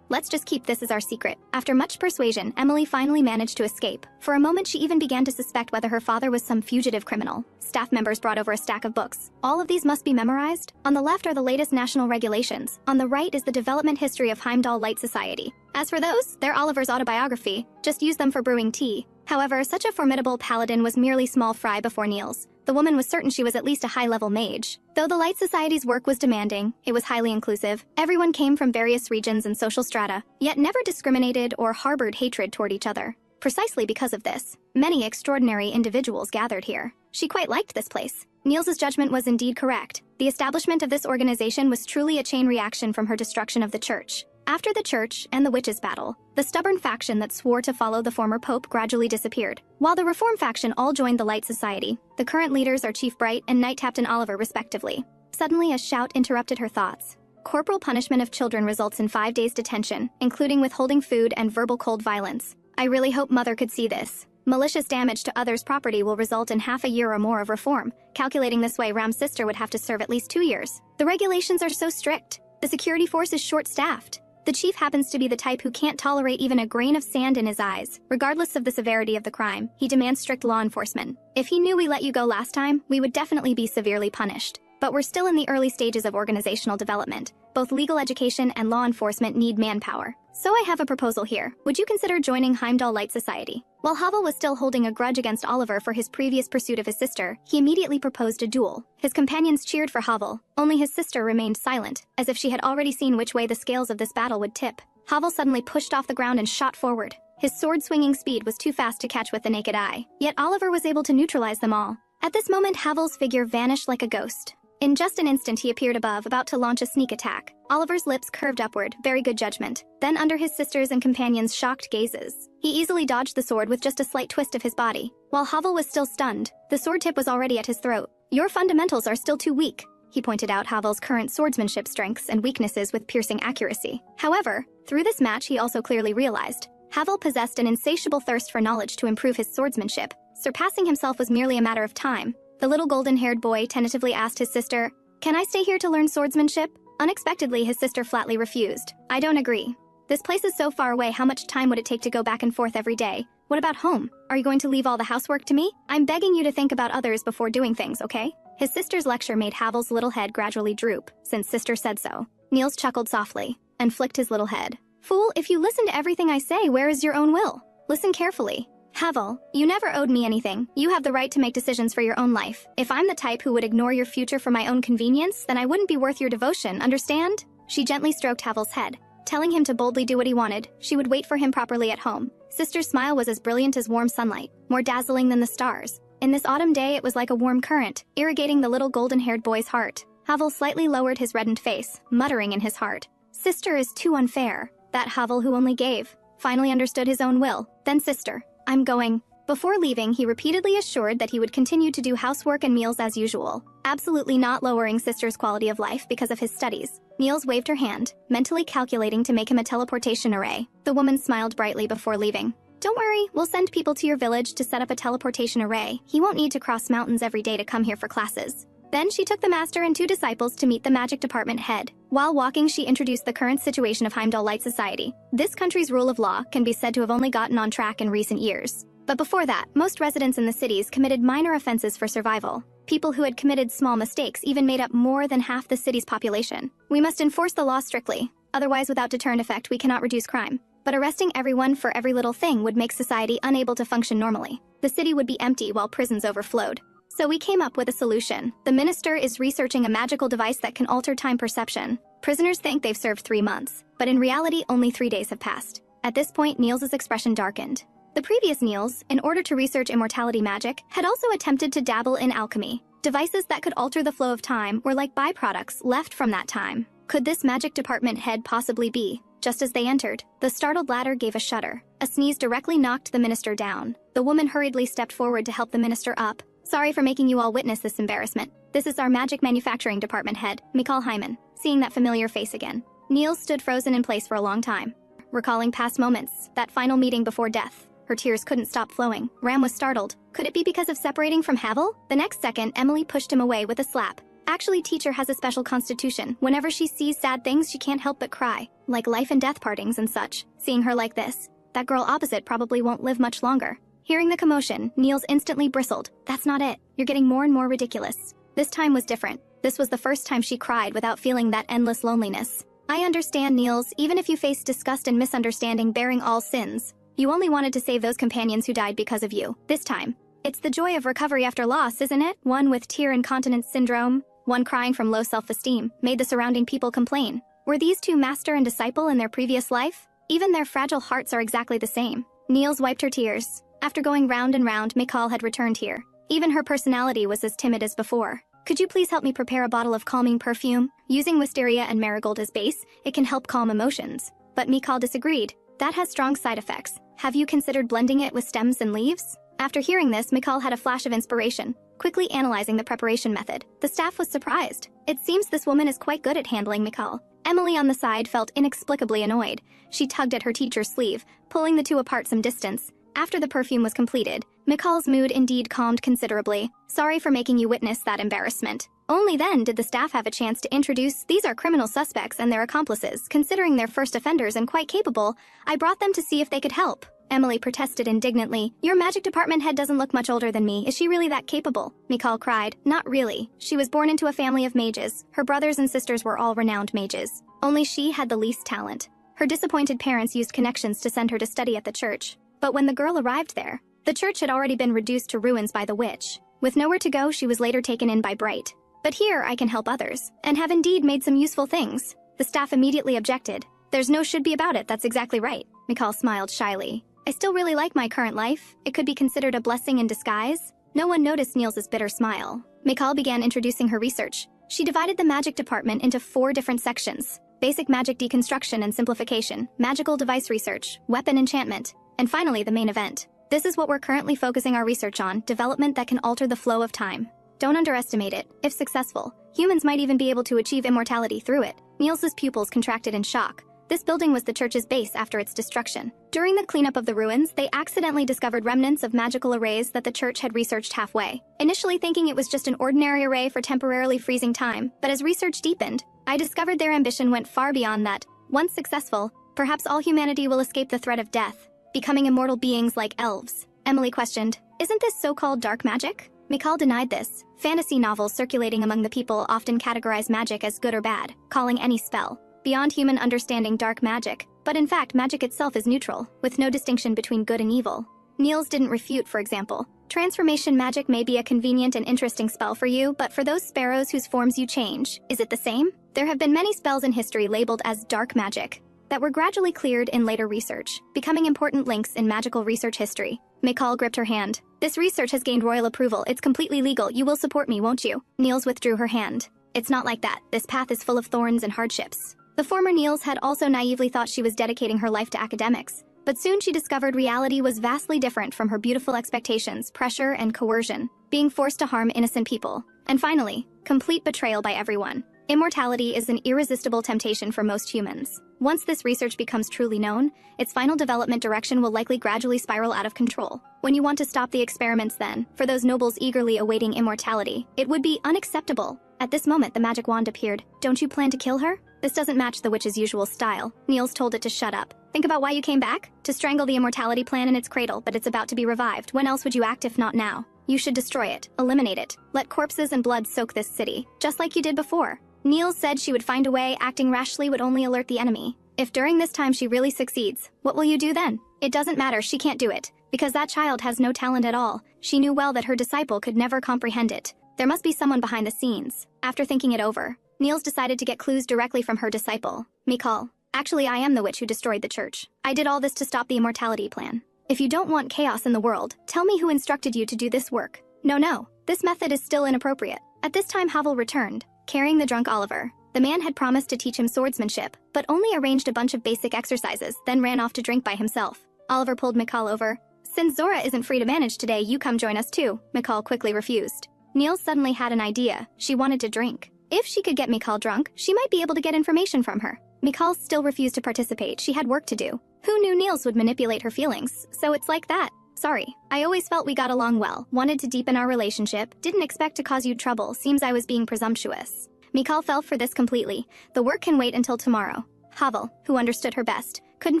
Let's just keep this as our secret." After much persuasion, Emily finally managed to escape. For a moment, she even began to suspect whether her father was some fugitive criminal. Staff members brought over a stack of books. All of these must be memorized. On the left are the latest national regulations. On the right is the development history of Heimdall Light Society. As for those, they're Oliver's autobiography. Just use them for brewing tea. However, such a formidable paladin was merely small fry before Nils. The woman was certain she was at least a high-level mage. Though the Light Society's work was demanding, it was highly inclusive. Everyone came from various regions and social strata, yet never discriminated or harbored hatred toward each other. Precisely because of this, many extraordinary individuals gathered here. She quite liked this place. Nils's judgment was indeed correct. The establishment of this organization was truly a chain reaction from her destruction of the church. After the church and the witches' battle, the stubborn faction that swore to follow the former pope gradually disappeared. While the reform faction all joined the Light Society, the current leaders are Chief Bright and Knight Captain Oliver respectively. Suddenly, a shout interrupted her thoughts. Corporal punishment of children results in 5 days detention, including withholding food and verbal cold violence. I really hope Mother could see this. Malicious damage to others' property will result in half a year or more of reform. Calculating this way, Ram's sister would have to serve at least 2 years. The regulations are so strict. The security force is short-staffed. The chief happens to be the type who can't tolerate even a grain of sand in his eyes. Regardless of the severity of the crime, he demands strict law enforcement. If he knew we let you go last time, we would definitely be severely punished. But we're still in the early stages of organizational development. Both legal education and law enforcement need manpower. So I have a proposal here. Would you consider joining Heimdall Light Society? While Harwell was still holding a grudge against Oliver for his previous pursuit of his sister, he immediately proposed a duel. His companions cheered for Harwell. Only his sister remained silent, as if she had already seen which way the scales of this battle would tip. Harwell suddenly pushed off the ground and shot forward. His sword-swinging speed was too fast to catch with the naked eye. Yet Oliver was able to neutralize them all. At this moment, Harwell's figure vanished like a ghost. In just an instant, he appeared above, about to launch a sneak attack. Oliver's lips curved upward, very good judgment. Then under his sister's and companions' shocked gazes, he easily dodged the sword with just a slight twist of his body. While Harwell was still stunned, the sword tip was already at his throat. "Your fundamentals are still too weak," he pointed out Harwell's current swordsmanship strengths and weaknesses with piercing accuracy. However, through this match he also clearly realized Harwell possessed an insatiable thirst for knowledge to improve his swordsmanship. Surpassing himself was merely a matter of time. The little golden-haired boy tentatively asked his sister, "Can I stay here to learn swordsmanship?" Unexpectedly, his sister flatly refused. "I don't agree. This place is so far away, how much time would it take to go back and forth every day? What about home? Are you going to leave all the housework to me? I'm begging you to think about others before doing things, okay?" His sister's lecture made Harwell's little head gradually droop, since sister said so. Nils chuckled softly and flicked his little head. "Fool, if you listen to everything I say, where is your own will? Listen carefully. Harwell, you never owed me anything. You have the right to make decisions for your own life. If I'm the type who would ignore your future for my own convenience, then I wouldn't be worth your devotion, understand?" She gently stroked Harwell's head, telling him to boldly do what he wanted. She would wait for him properly at home. Sister's smile was as brilliant as warm sunlight, more dazzling than the stars. In this autumn day, it was like a warm current, irrigating the little golden-haired boy's heart. Harwell slightly lowered his reddened face, muttering in his heart, "Sister is too unfair. That Harwell who only gave. finally understood his own will. Then sister, I'm going. Before leaving, he repeatedly assured that he would continue to do housework and meals as usual, absolutely not lowering sister's quality of life because of his studies. Nils waved her hand, mentally calculating to make him a teleportation array. The woman smiled brightly before leaving. Don't worry, we'll send people to your village to set up a teleportation array. He won't need to cross mountains every day to come here for classes. Then she took the master and 2 disciples to meet the magic department head. While walking, she introduced the current situation of Heimdall Light Society. This country's rule of law can be said to have only gotten on track in recent years. But before that, most residents in the cities committed minor offenses for survival. People who had committed small mistakes even made up more than half the city's population. We must enforce the law strictly. Otherwise, without deterrent effect, we cannot reduce crime. But arresting everyone for every little thing would make society unable to function normally. The city would be empty while prisons overflowed. So we came up with a solution. The minister is researching a magical device that can alter time perception. Prisoners think they've served 3 months, but in reality, only 3 days have passed. At this point, Nils's expression darkened. The previous Nils, in order to research immortality magic, had also attempted to dabble in alchemy. Devices that could alter the flow of time were like byproducts left from that time. Could this magic department head possibly be? Just as they entered, the startled latter gave a shudder. A sneeze directly knocked the minister down. The woman hurriedly stepped forward to help the minister up. Sorry for making you all witness this embarrassment. This is our magic manufacturing department head, Mikal Hyman. Seeing that familiar face again, Nils stood frozen in place for a long time. Recalling past moments, that final meeting before death, her tears couldn't stop flowing. Ram was startled. Could it be because of separating from Harwell? The next second, Emily pushed him away with a slap. Actually, teacher has a special constitution. Whenever she sees sad things, she can't help but cry. Like life and death partings and such. Seeing her like this, that girl opposite probably won't live much longer. Hearing the commotion, Nils instantly bristled. That's not it. You're getting more and more ridiculous. This time was different. This was the first time she cried without feeling that endless loneliness. I understand, Nils, even if you face disgust and misunderstanding bearing all sins, you only wanted to save those companions who died because of you. This time, it's the joy of recovery after loss, isn't it? One with tear incontinence syndrome, one crying from low self-esteem, made the surrounding people complain. Were these 2 master and disciple in their previous life? Even their fragile hearts are exactly the same. Nils wiped her tears. After going round and round, Mikal had returned here. Even her personality was as timid as before. Could you please help me prepare a bottle of calming perfume? Using wisteria and marigold as base, it can help calm emotions. But Mikal disagreed. That has strong side effects. Have you considered blending it with stems and leaves? After hearing this, Mikal had a flash of inspiration, quickly analyzing the preparation method. The staff was surprised. It seems this woman is quite good at handling Mikal. Emily on the side felt inexplicably annoyed. She tugged at her teacher's sleeve, pulling the 2 apart some distance. After the perfume was completed, Mikal's mood indeed calmed considerably. Sorry for making you witness that embarrassment. Only then did the staff have a chance to introduce these are criminal suspects and their accomplices. Considering they're first offenders and quite capable, I brought them to see if they could help. Emily protested indignantly. Your magic department head doesn't look much older than me. Is she really that capable? Mikal cried. Not really. She was born into a family of mages. Her brothers and sisters were all renowned mages. Only she had the least talent. Her disappointed parents used connections to send her to study at the church. But when the girl arrived there, the church had already been reduced to ruins by the witch. With nowhere to go, she was later taken in by Bright. But here I can help others, and have indeed made some useful things. The staff immediately objected. There's no should be about it, that's exactly right. Mikal smiled shyly. I still really like my current life. It could be considered a blessing in disguise. No one noticed Nils's bitter smile. Mikal began introducing her research. She divided the magic department into 4 different sections. Basic magic deconstruction and simplification, magical device research, weapon enchantment, and finally the main event. This is what we're currently focusing our research on, development that can alter the flow of time. Don't underestimate it. If successful, humans might even be able to achieve immortality through it. Nils's pupils contracted in shock. This building was the church's base after its destruction. During the cleanup of the ruins, they accidentally discovered remnants of magical arrays that the church had researched halfway. Initially thinking it was just an ordinary array for temporarily freezing time, but as research deepened, I discovered their ambition went far beyond that. Once successful, perhaps all humanity will escape the threat of death, becoming immortal beings like elves. Emily questioned, isn't this so-called dark magic? Mikal denied this. Fantasy novels circulating among the people often categorize magic as good or bad, calling any spell beyond human understanding dark magic. But in fact, magic itself is neutral, with no distinction between good and evil. Nils didn't refute, for example. Transformation magic may be a convenient and interesting spell for you, but for those sparrows whose forms you change, is it the same? There have been many spells in history labeled as dark magic that were gradually cleared in later research, becoming important links in magical research history. Mikal gripped her hand. This research has gained royal approval. It's completely legal. You will support me, won't you? Nils withdrew her hand. It's not like that. This path is full of thorns and hardships. The former Nils had also naively thought she was dedicating her life to academics, But soon she discovered reality was vastly different from her beautiful expectations, pressure and coercion, being forced to harm innocent people. And finally, complete betrayal by everyone. Immortality is an irresistible temptation for most humans. Once this research becomes truly known, its final development direction will likely gradually spiral out of control. When you want to stop the experiments then, for those nobles eagerly awaiting immortality, it would be unacceptable. At this moment, the magic wand appeared. Don't you plan to kill her? This doesn't match the witch's usual style. Nils told it to shut up. Think about why you came back? To strangle the immortality plan in its cradle, but it's about to be revived. When else would you act if not now? You should destroy it, eliminate it. Let corpses and blood soak this city, just like you did before. Nils said she would find a way. Acting rashly would only alert the enemy. If during this time she really succeeds, what will you do then? It doesn't matter, she can't do it. Because that child has no talent at all. She knew well that her disciple could never comprehend it. There must be someone behind the scenes. After thinking it over, Nils decided to get clues directly from her disciple, Mikal. Actually, I am the witch who destroyed the church. I did all this to stop the immortality plan. If you don't want chaos in the world, tell me who instructed you to do this work. No, this method is still inappropriate. At this time Harwell returned, carrying the drunk Oliver. The man had promised to teach him swordsmanship, but only arranged a bunch of basic exercises, then ran off to drink by himself. Oliver pulled Mikal over. Since Zora isn't free to manage today, you come join us too. Mikal quickly refused. Nils suddenly had an idea. She wanted to drink. If she could get Mikal drunk, she might be able to get information from her. Mikal still refused to participate. She had work to do. Who knew Nils would manipulate her feelings? So it's like that. Sorry. I always felt we got along well, wanted to deepen our relationship, didn't expect to cause you trouble, seems I was being presumptuous. Mikal fell for this completely. The work can wait until tomorrow. Harwell, who understood her best, couldn't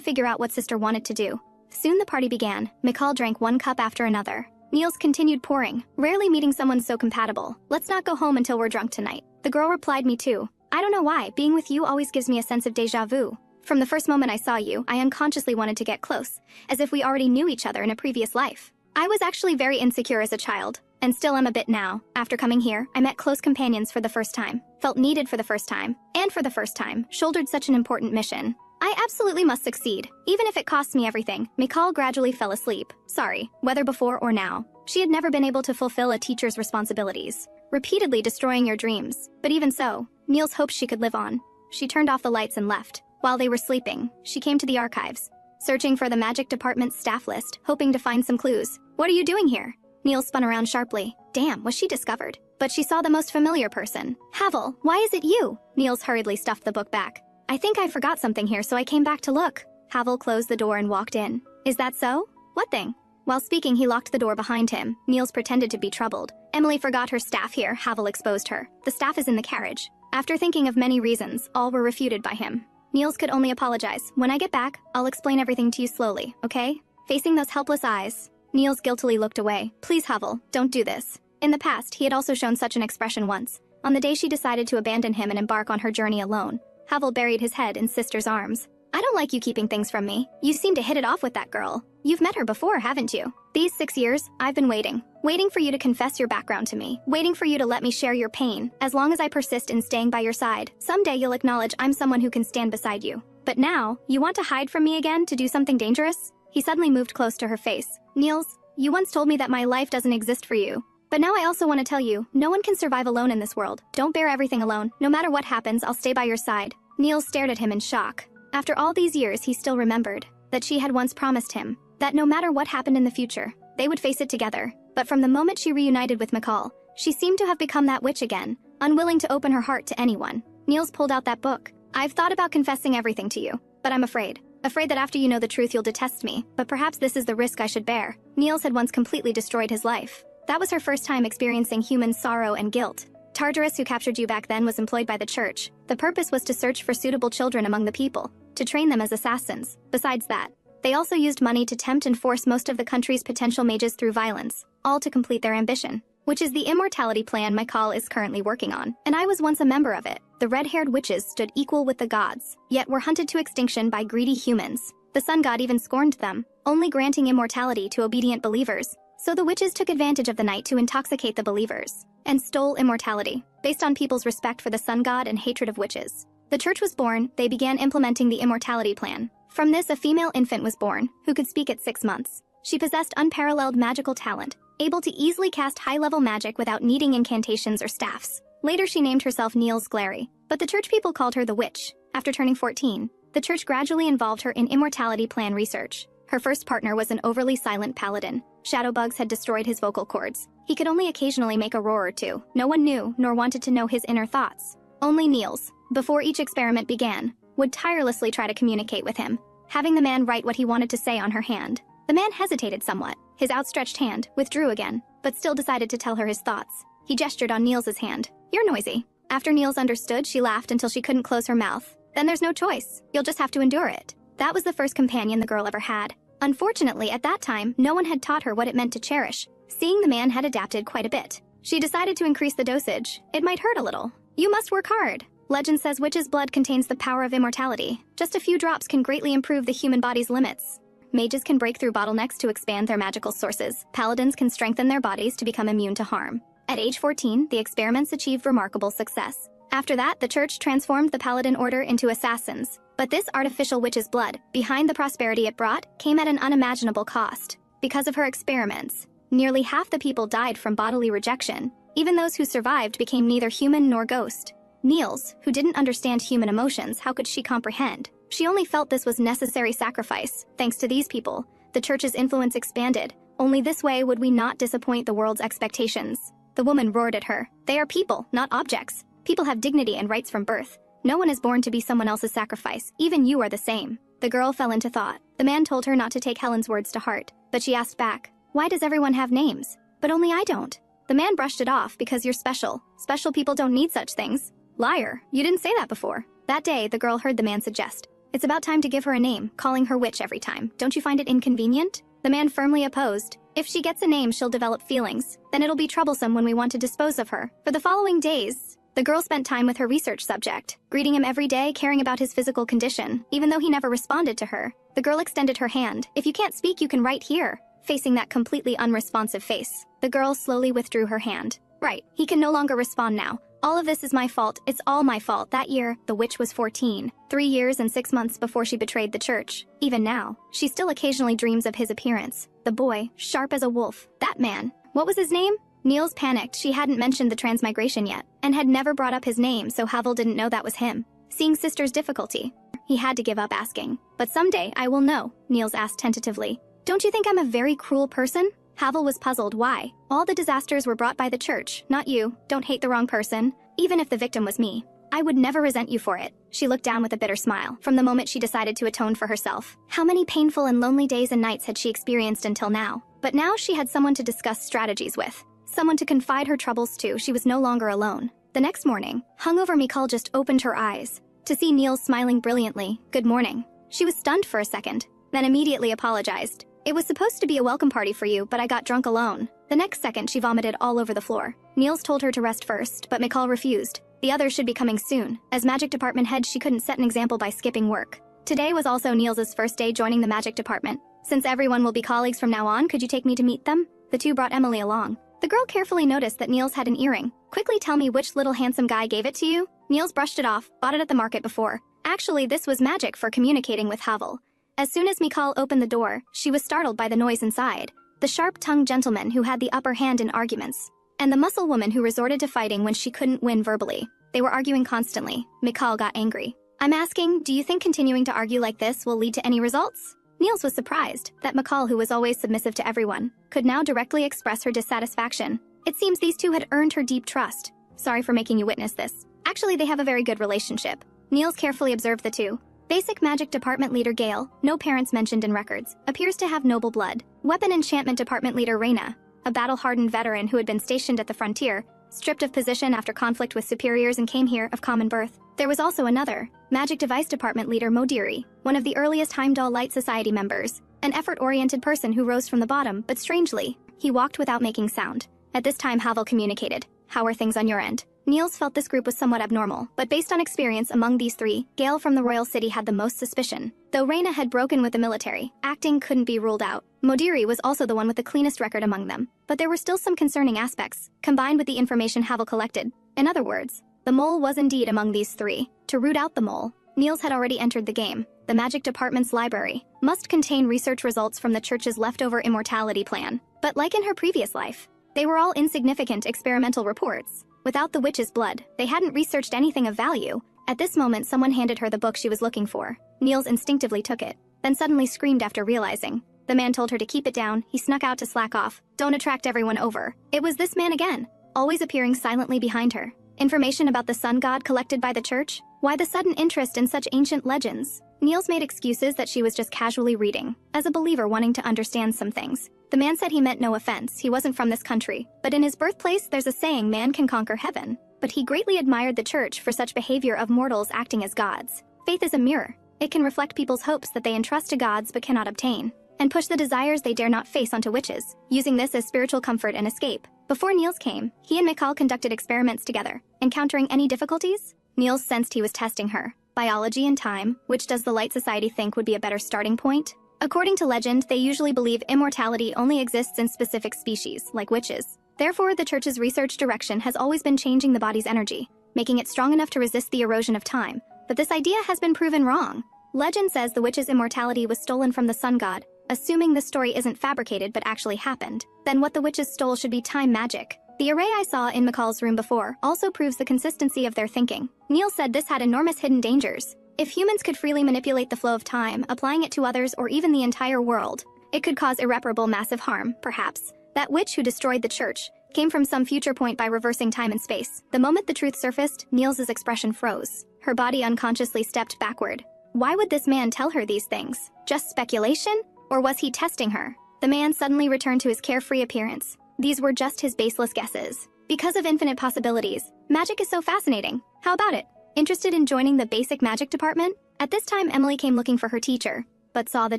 figure out what sister wanted to do. Soon the party began. Mikal drank one cup after another. Nils continued pouring, rarely meeting someone so compatible. Let's not go home until we're drunk tonight. The girl replied, me too. I don't know why, being with you always gives me a sense of déjà vu. From the first moment I saw you, I unconsciously wanted to get close, as if we already knew each other in a previous life. I was actually very insecure as a child, and still am a bit now. After coming here, I met close companions for the first time, felt needed for the first time, and for the first time, shouldered such an important mission. I absolutely must succeed, even if it costs me everything. Mikal gradually fell asleep. Sorry, whether before or now. She had never been able to fulfill a teacher's responsibilities, repeatedly destroying your dreams. But even so, Nils hoped she could live on. She turned off the lights and left. While they were sleeping, she came to the archives, searching for the magic department's staff list, hoping to find some clues. What are you doing here? Nils spun around sharply. Damn, was she discovered? But she saw the most familiar person. Harwell, why is it you? Nils hurriedly stuffed the book back. I think I forgot something here, so I came back to look. Harwell closed the door and walked in. Is that so? What thing? While speaking, he locked the door behind him. Nils pretended to be troubled. Emily forgot her staff here. Harwell exposed her. The staff is in the carriage. After thinking of many reasons, all were refuted by him. Nils could only apologize. When I get back, I'll explain everything to you slowly, okay? Facing those helpless eyes, Nils guiltily looked away. Please, Harwell, don't do this. In the past, he had also shown such an expression once, on the day she decided to abandon him and embark on her journey alone. Harwell buried his head in sister's arms. I don't like you keeping things from me. You seem to hit it off with that girl. You've met her before, haven't you? These 6 years, I've been waiting. Waiting for you to confess your background to me. Waiting for you to let me share your pain. As long as I persist in staying by your side, someday you'll acknowledge I'm someone who can stand beside you. But now, you want to hide from me again to do something dangerous? He suddenly moved close to her face. Nils, you once told me that my life doesn't exist for you. But now I also want to tell you, no one can survive alone in this world. Don't bear everything alone. No matter what happens, I'll stay by your side. Nils stared at him in shock. After all these years, he still remembered that she had once promised him that no matter what happened in the future, they would face it together. But from the moment she reunited with Mikal, she seemed to have become that witch again, unwilling to open her heart to anyone. Nils pulled out that book. I've thought about confessing everything to you, but I'm afraid. Afraid that after you know the truth you'll detest me, but perhaps this is the risk I should bear. Nils had once completely destroyed his life. That was her first time experiencing human sorrow and guilt. Tartarus, who captured you back then, was employed by the church. The purpose was to search for suitable children among the people, to train them as assassins. Besides that, they also used money to tempt and force most of the country's potential mages through violence, all to complete their ambition, which is the immortality plan Mikal is currently working on. And I was once a member of it. The red-haired witches stood equal with the gods, yet were hunted to extinction by greedy humans. The sun god even scorned them, only granting immortality to obedient believers. So the witches took advantage of the night to intoxicate the believers, and stole immortality, based on people's respect for the sun god and hatred of witches. The church was born, they began implementing the immortality plan. From this, a female infant was born, who could speak at 6 months. She possessed unparalleled magical talent, able to easily cast high-level magic without needing incantations or staffs. Later she named herself Nils Glary, but the church people called her the witch. After turning 14, the church gradually involved her in immortality plan research. Her first partner was an overly silent paladin. Shadow bugs had destroyed his vocal cords. He could only occasionally make a roar or two. No one knew, nor wanted to know his inner thoughts. Only Nils, before each experiment began, would tirelessly try to communicate with him, having the man write what he wanted to say on her hand. The man hesitated somewhat. His outstretched hand withdrew again, but still decided to tell her his thoughts. He gestured on Nils's hand. "You're noisy." After Nils understood, she laughed until she couldn't close her mouth. "Then there's no choice. You'll just have to endure it." That was the first companion the girl ever had. Unfortunately, at that time, no one had taught her what it meant to cherish. Seeing the man had adapted quite a bit. She decided to increase the dosage. It might hurt a little. "You must work hard." Legend says witch's blood contains the power of immortality. Just a few drops can greatly improve the human body's limits. Mages can break through bottlenecks to expand their magical sources. Paladins can strengthen their bodies to become immune to harm. At age 14, the experiments achieved remarkable success. After that, the church transformed the paladin order into assassins. But this artificial witch's blood, behind the prosperity it brought, came at an unimaginable cost. Because of her experiments, nearly half the people died from bodily rejection. Even those who survived became neither human nor ghost. Nils, who didn't understand human emotions, how could she comprehend? She only felt this was necessary sacrifice. Thanks to these people, the church's influence expanded. Only this way would we not disappoint the world's expectations. The woman roared at her. "They are people, not objects. People have dignity and rights from birth. No one is born to be someone else's sacrifice. Even you are the same." The girl fell into thought. The man told her not to take Helen's words to heart, but she asked back, "Why does everyone have names? But only I don't." The man brushed it off. "Because you're special. Special people don't need such things." "Liar, you didn't say that before." That day, the girl heard the man suggest, "It's about time to give her a name, calling her witch every time. Don't you find it inconvenient?" The man firmly opposed. "If she gets a name, she'll develop feelings. Then it'll be troublesome when we want to dispose of her." For the following days, the girl spent time with her research subject, greeting him every day, caring about his physical condition, even though he never responded to her. The girl extended her hand. "If you can't speak, you can write here," facing that completely unresponsive face. The girl slowly withdrew her hand. "Right, he can no longer respond now. All of this is my fault. It's all my fault." That year, the witch was 14, 3 years and 6 months before she betrayed the church. Even now, she still occasionally dreams of his appearance. The boy, sharp as a wolf. That man. What was his name? Nils panicked. She hadn't mentioned the transmigration yet, and had never brought up his name, so Harwell didn't know that was him. Seeing sister's difficulty, he had to give up asking. "But someday I will know," Nils asked tentatively. "Don't you think I'm a very cruel person?" Harwell was puzzled. "Why? All the disasters were brought by the church, not you. Don't hate the wrong person. Even if the victim was me, I would never resent you for it." She looked down with a bitter smile. From the moment she decided to atone for herself, how many painful and lonely days and nights had she experienced until now? But now she had someone to discuss strategies with. Someone to confide her troubles to. She was no longer alone. The next morning, hungover Mikal just opened her eyes to see Nils smiling brilliantly. "Good morning." She was stunned for a second, then immediately apologized. "It was supposed to be a welcome party for you, but I got drunk alone." The next second, she vomited all over the floor. Nils told her to rest first, but Mikal refused. The others should be coming soon. As magic department head, she couldn't set an example by skipping work. Today was also Nils's first day joining the magic department. "Since everyone will be colleagues from now on, could you take me to meet them?" The two brought Emily along. The girl carefully noticed that Nils had an earring. "Quickly tell me which little handsome guy gave it to you?" Nils brushed it off. "Bought it at the market before." Actually, this was magic for communicating with Harwell. As soon as Mikal opened the door, she was startled by the noise inside. The sharp-tongued gentleman who had the upper hand in arguments, and the muscle woman who resorted to fighting when she couldn't win verbally. They were arguing constantly. Mikal got angry. "I'm asking, do you think continuing to argue like this will lead to any results?" Nils was surprised that Mikal, who was always submissive to everyone, could now directly express her dissatisfaction. It seems these two had earned her deep trust. "Sorry for making you witness this. Actually, they have a very good relationship." Nils carefully observed the two. Basic Magic Department Leader Gale, no parents mentioned in records, appears to have noble blood. Weapon Enchantment Department Leader Reina, a battle-hardened veteran who had been stationed at the frontier, stripped of position after conflict with superiors and came here of common birth. There was also another, Magic Device Department Leader Modiri, one of the earliest Heimdall Light Society members, an effort-oriented person who rose from the bottom, but strangely, he walked without making sound. At this time, Harwell communicated. "How are things on your end?" Nils felt this group was somewhat abnormal, but based on experience among these three, Gale from the royal city had the most suspicion. Though Reina had broken with the military, acting couldn't be ruled out. Modiri was also the one with the cleanest record among them, but there were still some concerning aspects, combined with the information Harwell collected. In other words, the mole was indeed among these three. To root out the mole, Nils had already entered the game. The Magic Department's library must contain research results from the church's leftover immortality plan. But like in her previous life, they were all insignificant experimental reports. Without the witch's blood, they hadn't researched anything of value. At this moment, someone handed her the book she was looking for. Nils instinctively took it. then suddenly screamed after realizing. The man told her to keep it down. He snuck out to slack off. Don't attract everyone over. It was this man again, always appearing silently behind her. Information about the sun god collected by the church? Why the sudden interest in such ancient legends? Nils made excuses that she was just casually reading, as a believer wanting to understand some things. The man said he meant no offense, he wasn't from this country, but in his birthplace there's a saying man can conquer heaven. But he greatly admired the church for such behavior of mortals acting as gods. Faith is a mirror. It can reflect people's hopes that they entrust to gods but cannot obtain, and push the desires they dare not face onto witches, using this as spiritual comfort and escape. Before Nils came, he and Mikal conducted experiments together. Encountering any difficulties? Nils sensed he was testing her. Biology and time, which does the Light Society think would be a better starting point? According to legend, they usually believe immortality only exists in specific species, like witches. Therefore, the church's research direction has always been changing the body's energy, making it strong enough to resist the erosion of time. But this idea has been proven wrong. Legend says the witch's immortality was stolen from the sun god. Assuming the story isn't fabricated but actually happened, then what the witches stole should be time magic. The array I saw in Mikal's room before also proves the consistency of their thinking. Nils said this had enormous hidden dangers. If humans could freely manipulate the flow of time, applying it to others or even the entire world, it could cause irreparable massive harm, perhaps. That witch who destroyed the church came from some future point by reversing time and space. The moment the truth surfaced, Nils's expression froze. Her body unconsciously stepped backward. Why would this man tell her these things? Just speculation? Or was he testing her? The man suddenly returned to his carefree appearance. These were just his baseless guesses. Because of infinite possibilities, magic is so fascinating. How about it? Interested in joining the basic magic department? At this time, Emily came looking for her teacher, but saw the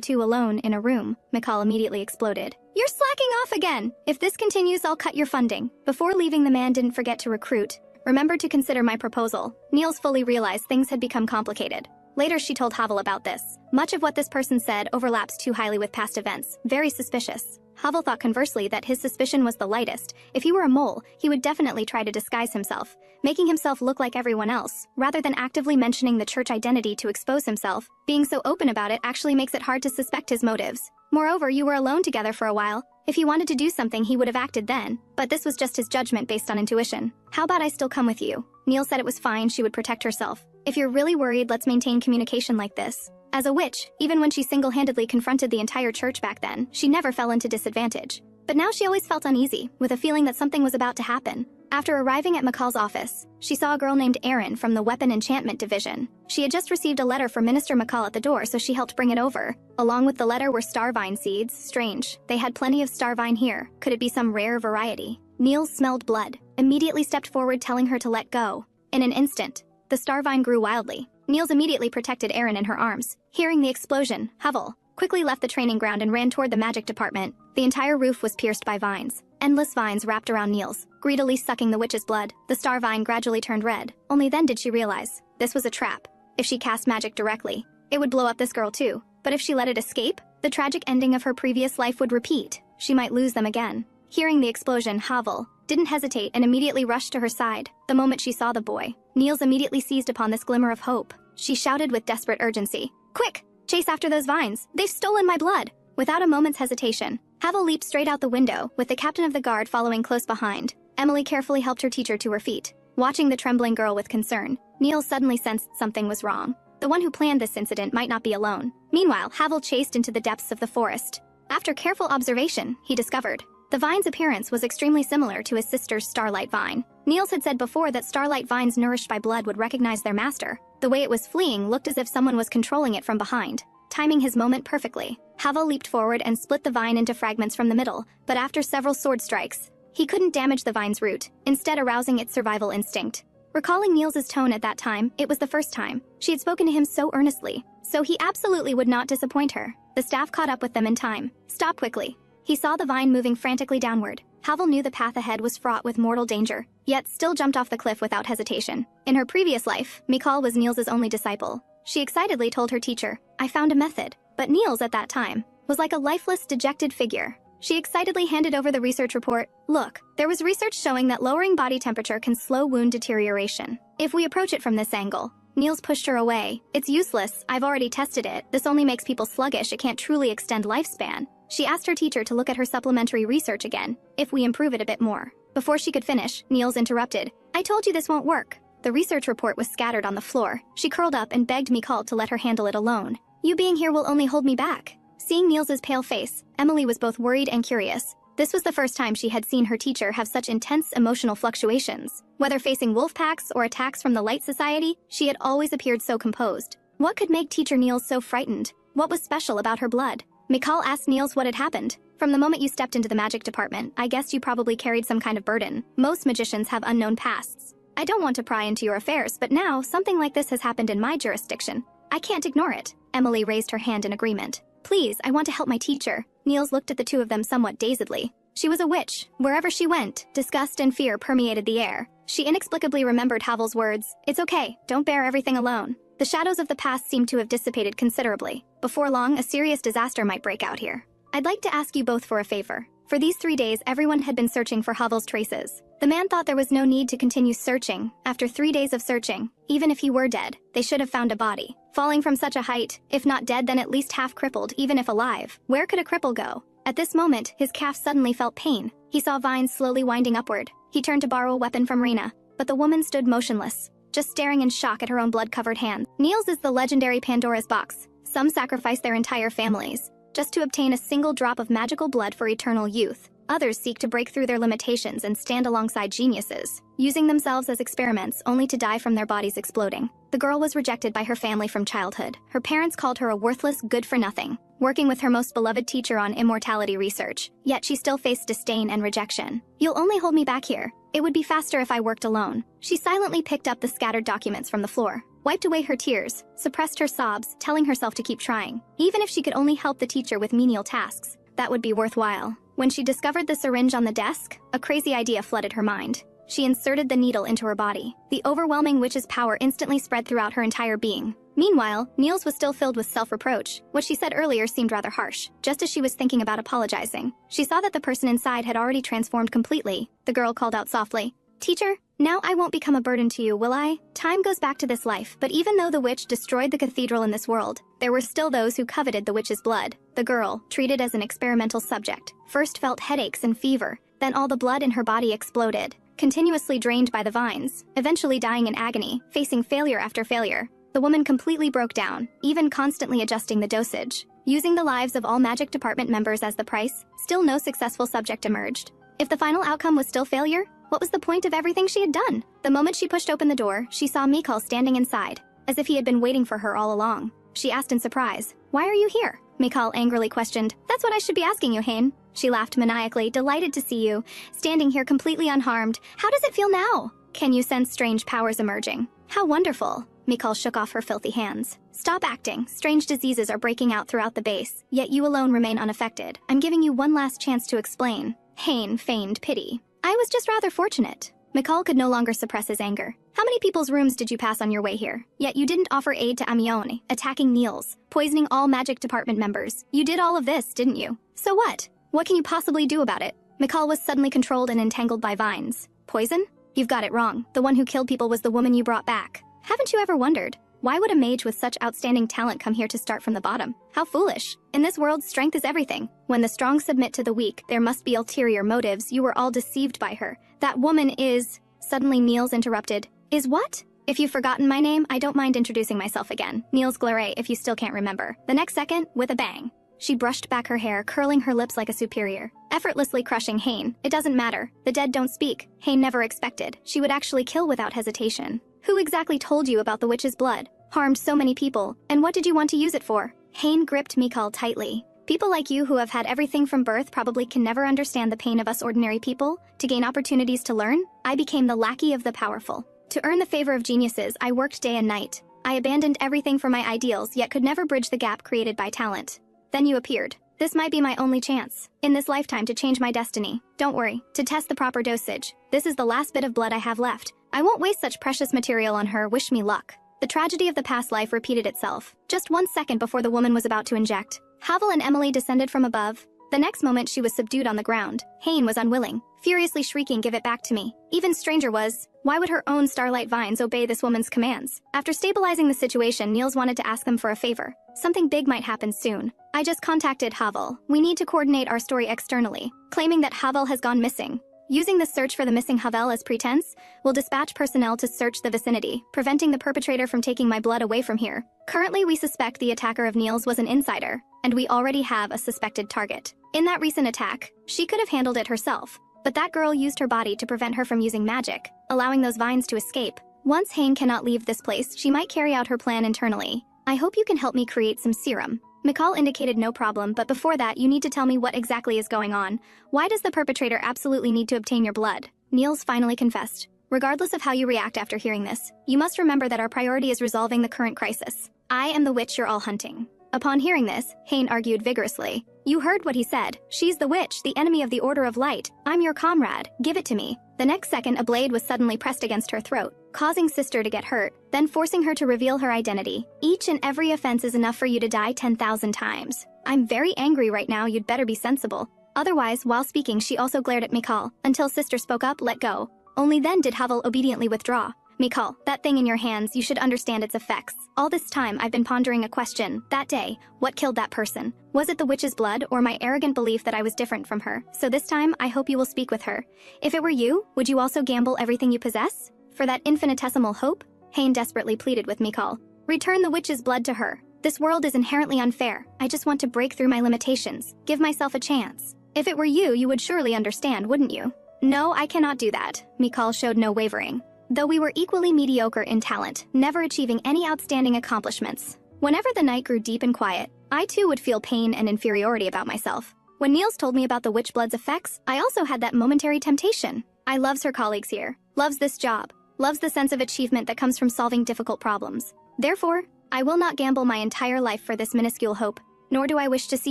two alone in a room. Mikal immediately exploded. You're slacking off again! If this continues, I'll cut your funding. Before leaving, the man didn't forget to recruit. Remember to consider my proposal. Nils fully realized things had become complicated. Later, she told Harwell about this. Much of what this person said overlaps too highly with past events. Very suspicious. Harwell thought conversely that his suspicion was the lightest. If he were a mole, he would definitely try to disguise himself, making himself look like everyone else, rather than actively mentioning the church identity to expose himself. Being so open about it actually makes it hard to suspect his motives. Moreover, you were alone together for a while. If he wanted to do something, he would have acted then. But this was just his judgment based on intuition. How about I still come with you? Nils said it was fine, she would protect herself. If you're really worried, let's maintain communication like this. As a witch, even when she single-handedly confronted the entire church back then, she never fell into disadvantage. But now she always felt uneasy, with a feeling that something was about to happen. After arriving at Mikal's office, she saw a girl named Erin from the Weapon Enchantment Division. She had just received a letter from Minister Mikal at the door, so she helped bring it over. Along with the letter were starvine seeds. Strange. They had plenty of starvine here. Could it be some rare variety? Nils smelled blood, immediately stepped forward telling her to let go. In an instant, the starvine grew wildly. Nils immediately protected Erin in her arms. Hearing the explosion, Harwell quickly left the training ground and ran toward the magic department. The entire roof was pierced by vines. Endless vines wrapped around Nils, greedily sucking the witch's blood. The star vine gradually turned red. Only then did she realize this was a trap. If she cast magic directly, it would blow up this girl too. But if she let it escape, the tragic ending of her previous life would repeat. She might lose them again. Hearing the explosion, Harwell didn't hesitate and immediately rushed to her side. The moment she saw the boy, Nils immediately seized upon this glimmer of hope. She shouted with desperate urgency, "Quick! Chase after those vines! They've stolen my blood!" Without a moment's hesitation, Harwell leaped straight out the window, with the captain of the guard following close behind. Emily carefully helped her teacher to her feet. Watching the trembling girl with concern, Nils suddenly sensed something was wrong. The one who planned this incident might not be alone. Meanwhile, Harwell chased into the depths of the forest. After careful observation, he discovered the vine's appearance was extremely similar to his sister's starlight vine. Nils had said before that starlight vines nourished by blood would recognize their master. The way it was fleeing looked as if someone was controlling it from behind. Timing his moment perfectly, Harwell leaped forward and split the vine into fragments from the middle, but after several sword strikes, he couldn't damage the vine's root, instead arousing its survival instinct. Recalling Nils's tone at that time, it was the first time she had spoken to him so earnestly, so he absolutely would not disappoint her. The staff caught up with them in time. Stop quickly. He saw the vine moving frantically downward. Harwell knew the path ahead was fraught with mortal danger, yet still jumped off the cliff without hesitation. In her previous life, Mikal was Nils's only disciple. She excitedly told her teacher, "I found a method." But Nils at that time was like a lifeless, dejected figure. She excitedly handed over the research report. "Look, there was research showing that lowering body temperature can slow wound deterioration. If we approach it from this angle." Nils pushed her away. "It's useless. I've already tested it. This only makes people sluggish. It can't truly extend lifespan." She asked her teacher to look at her supplementary research again, if we improve it a bit more. Before she could finish, Nils interrupted. "I told you this won't work." The research report was scattered on the floor. She curled up and begged Mikal to let her handle it alone. You being here will only hold me back. Seeing Nils's pale face, Emily was both worried and curious. This was the first time she had seen her teacher have such intense emotional fluctuations. Whether facing wolf packs or attacks from the Light Society, she had always appeared so composed. What could make Teacher Nils so frightened? What was special about her blood? Mikal asked Nils what had happened. From the moment you stepped into the magic department, I guess you probably carried some kind of burden. Most magicians have unknown pasts. I don't want to pry into your affairs, but now something like this has happened in my jurisdiction. I can't ignore it. Emily raised her hand in agreement. Please, I want to help my teacher. Nils looked at the two of them somewhat dazedly. She was a witch. Wherever she went, disgust and fear permeated the air. She inexplicably remembered Havel's words, "It's okay, don't bear everything alone." The shadows of the past seemed to have dissipated considerably. Before long, a serious disaster might break out here. I'd like to ask you both for a favor. For these 3 days, everyone had been searching for Havel's traces. The man thought there was no need to continue searching. After 3 days of searching, even if he were dead, they should have found a body. Falling from such a height, if not dead, then at least half crippled, even if alive. Where could a cripple go? At this moment, his calf suddenly felt pain. He saw vines slowly winding upward. He turned to borrow a weapon from Rena, but the woman stood motionless, just staring in shock at her own blood-covered hands. Nils is the legendary Pandora's box. Some sacrifice their entire families, just to obtain a single drop of magical blood for eternal youth. Others seek to break through their limitations and stand alongside geniuses, using themselves as experiments only to die from their bodies exploding. The girl was rejected by her family from childhood. Her parents called her a worthless good-for-nothing, working with her most beloved teacher on immortality research. Yet she still faced disdain and rejection. You'll only hold me back here. It would be faster if I worked alone. She silently picked up the scattered documents from the floor, wiped away her tears, suppressed her sobs, telling herself to keep trying. Even if she could only help the teacher with menial tasks, that would be worthwhile. When she discovered the syringe on the desk, a crazy idea flooded her mind. She inserted the needle into her body. The overwhelming witch's power instantly spread throughout her entire being. Meanwhile, Nils was still filled with self-reproach. What she said earlier seemed rather harsh. Just as she was thinking about apologizing, she saw that the person inside had already transformed completely. The girl called out softly, "Teacher, now I won't become a burden to you, will I?" Time goes back to this life, but even though the witch destroyed the cathedral in this world, there were still those who coveted the witch's blood. The girl, treated as an experimental subject, first felt headaches and fever, then all the blood in her body exploded, continuously drained by the vines, eventually dying in agony, facing failure after failure. The woman completely broke down, even constantly adjusting the dosage. Using the lives of all magic department members as the price, still no successful subject emerged. If the final outcome was still failure, what was the point of everything she had done? The moment she pushed open the door, she saw Mikal standing inside, as if he had been waiting for her all along. She asked in surprise, "Why are you here?" Mikal angrily questioned, "That's what I should be asking you, Hain." She laughed maniacally, "Delighted to see you, standing here completely unharmed. How does it feel now? Can you sense strange powers emerging? How wonderful." Mikal shook off her filthy hands. "Stop acting. Strange diseases are breaking out throughout the base, yet you alone remain unaffected. I'm giving you one last chance to explain." Hain feigned pity. "I was just rather fortunate." Mikal could no longer suppress his anger. "How many people's rooms did you pass on your way here? Yet you didn't offer aid to Amione, attacking Nils, poisoning all magic department members. You did all of this, didn't you? So what? What can you possibly do about it?" Mikal was suddenly controlled and entangled by vines. "Poison? You've got it wrong. The one who killed people was the woman you brought back. Haven't you ever wondered, why would a mage with such outstanding talent come here to start from the bottom? How foolish. In this world, strength is everything. When the strong submit to the weak, there must be ulterior motives. You were all deceived by her. That woman is..." Suddenly Nils interrupted. "Is what? If you've forgotten my name, I don't mind introducing myself again. Nils Glare, if you still can't remember." The next second, with a bang, she brushed back her hair, curling her lips like a superior, effortlessly crushing Hain. "It doesn't matter. The dead don't speak." Hain never expected she would actually kill without hesitation. "Who exactly told you about the witch's blood? Harmed so many people, and what did you want to use it for?" Hain gripped Mikal tightly. "People like you who have had everything from birth probably can never understand the pain of us ordinary people. To gain opportunities to learn, I became the lackey of the powerful. To earn the favor of geniuses, I worked day and night. I abandoned everything for my ideals, yet could never bridge the gap created by talent. Then you appeared. This might be my only chance, in this lifetime, to change my destiny. Don't worry, to test the proper dosage. This is the last bit of blood I have left. I won't waste such precious material on her. Wish me luck." The tragedy of the past life repeated itself, just 1 second before the woman was about to inject. Havel and Emily descended from above. The next moment she was subdued on the ground. Hain was unwilling, furiously shrieking, "Give it back to me." Even stranger was, why would her own starlight vines obey this woman's commands? After stabilizing the situation, Nils wanted to ask them for a favor. Something big might happen soon. "I just contacted Havel. We need to coordinate our story externally, claiming that Havel has gone missing. Using the search for the missing Havel as pretense, we'll dispatch personnel to search the vicinity, preventing the perpetrator from taking my blood away from here. Currently, we suspect the attacker of Nils was an insider, and we already have a suspected target. In that recent attack, she could have handled it herself, but that girl used her body to prevent her from using magic, allowing those vines to escape. Once Hain cannot leave this place, she might carry out her plan internally. I hope you can help me create some serum. McCall indicated no problem, but before that, you need to tell me what exactly is going on. Why does the perpetrator absolutely need to obtain your blood? Nils finally confessed. Regardless of how you react after hearing this, you must remember that our priority is resolving the current crisis. I am the witch you're all hunting. Upon hearing this, Hain argued vigorously. You heard what he said. She's the witch, the enemy of the Order of Light. I'm your comrade. Give it to me. The next second, a blade was suddenly pressed against her throat, causing Sister to get hurt, then forcing her to reveal her identity. Each and every offense is enough for you to die 10,000 times. I'm very angry right now, you'd better be sensible. Otherwise, while speaking, she also glared at Mikal, until Sister spoke up, let go. Only then did Harwell obediently withdraw. Mikal, that thing in your hands, you should understand its effects. All this time, I've been pondering a question. That day, what killed that person? Was it the witch's blood, or my arrogant belief that I was different from her? So this time, I hope you will speak with her. If it were you, would you also gamble everything you possess? For that infinitesimal hope? Hain desperately pleaded with Mikal. Return the witch's blood to her. This world is inherently unfair. I just want to break through my limitations. Give myself a chance. If it were you, you would surely understand, wouldn't you? No, I cannot do that. Mikal showed no wavering. Though we were equally mediocre in talent, never achieving any outstanding accomplishments. Whenever the night grew deep and quiet, I too would feel pain and inferiority about myself. When Nils told me about the witch blood's effects, I also had that momentary temptation. I loves her colleagues here, loves this job, loves the sense of achievement that comes from solving difficult problems. Therefore, I will not gamble my entire life for this minuscule hope, nor do I wish to see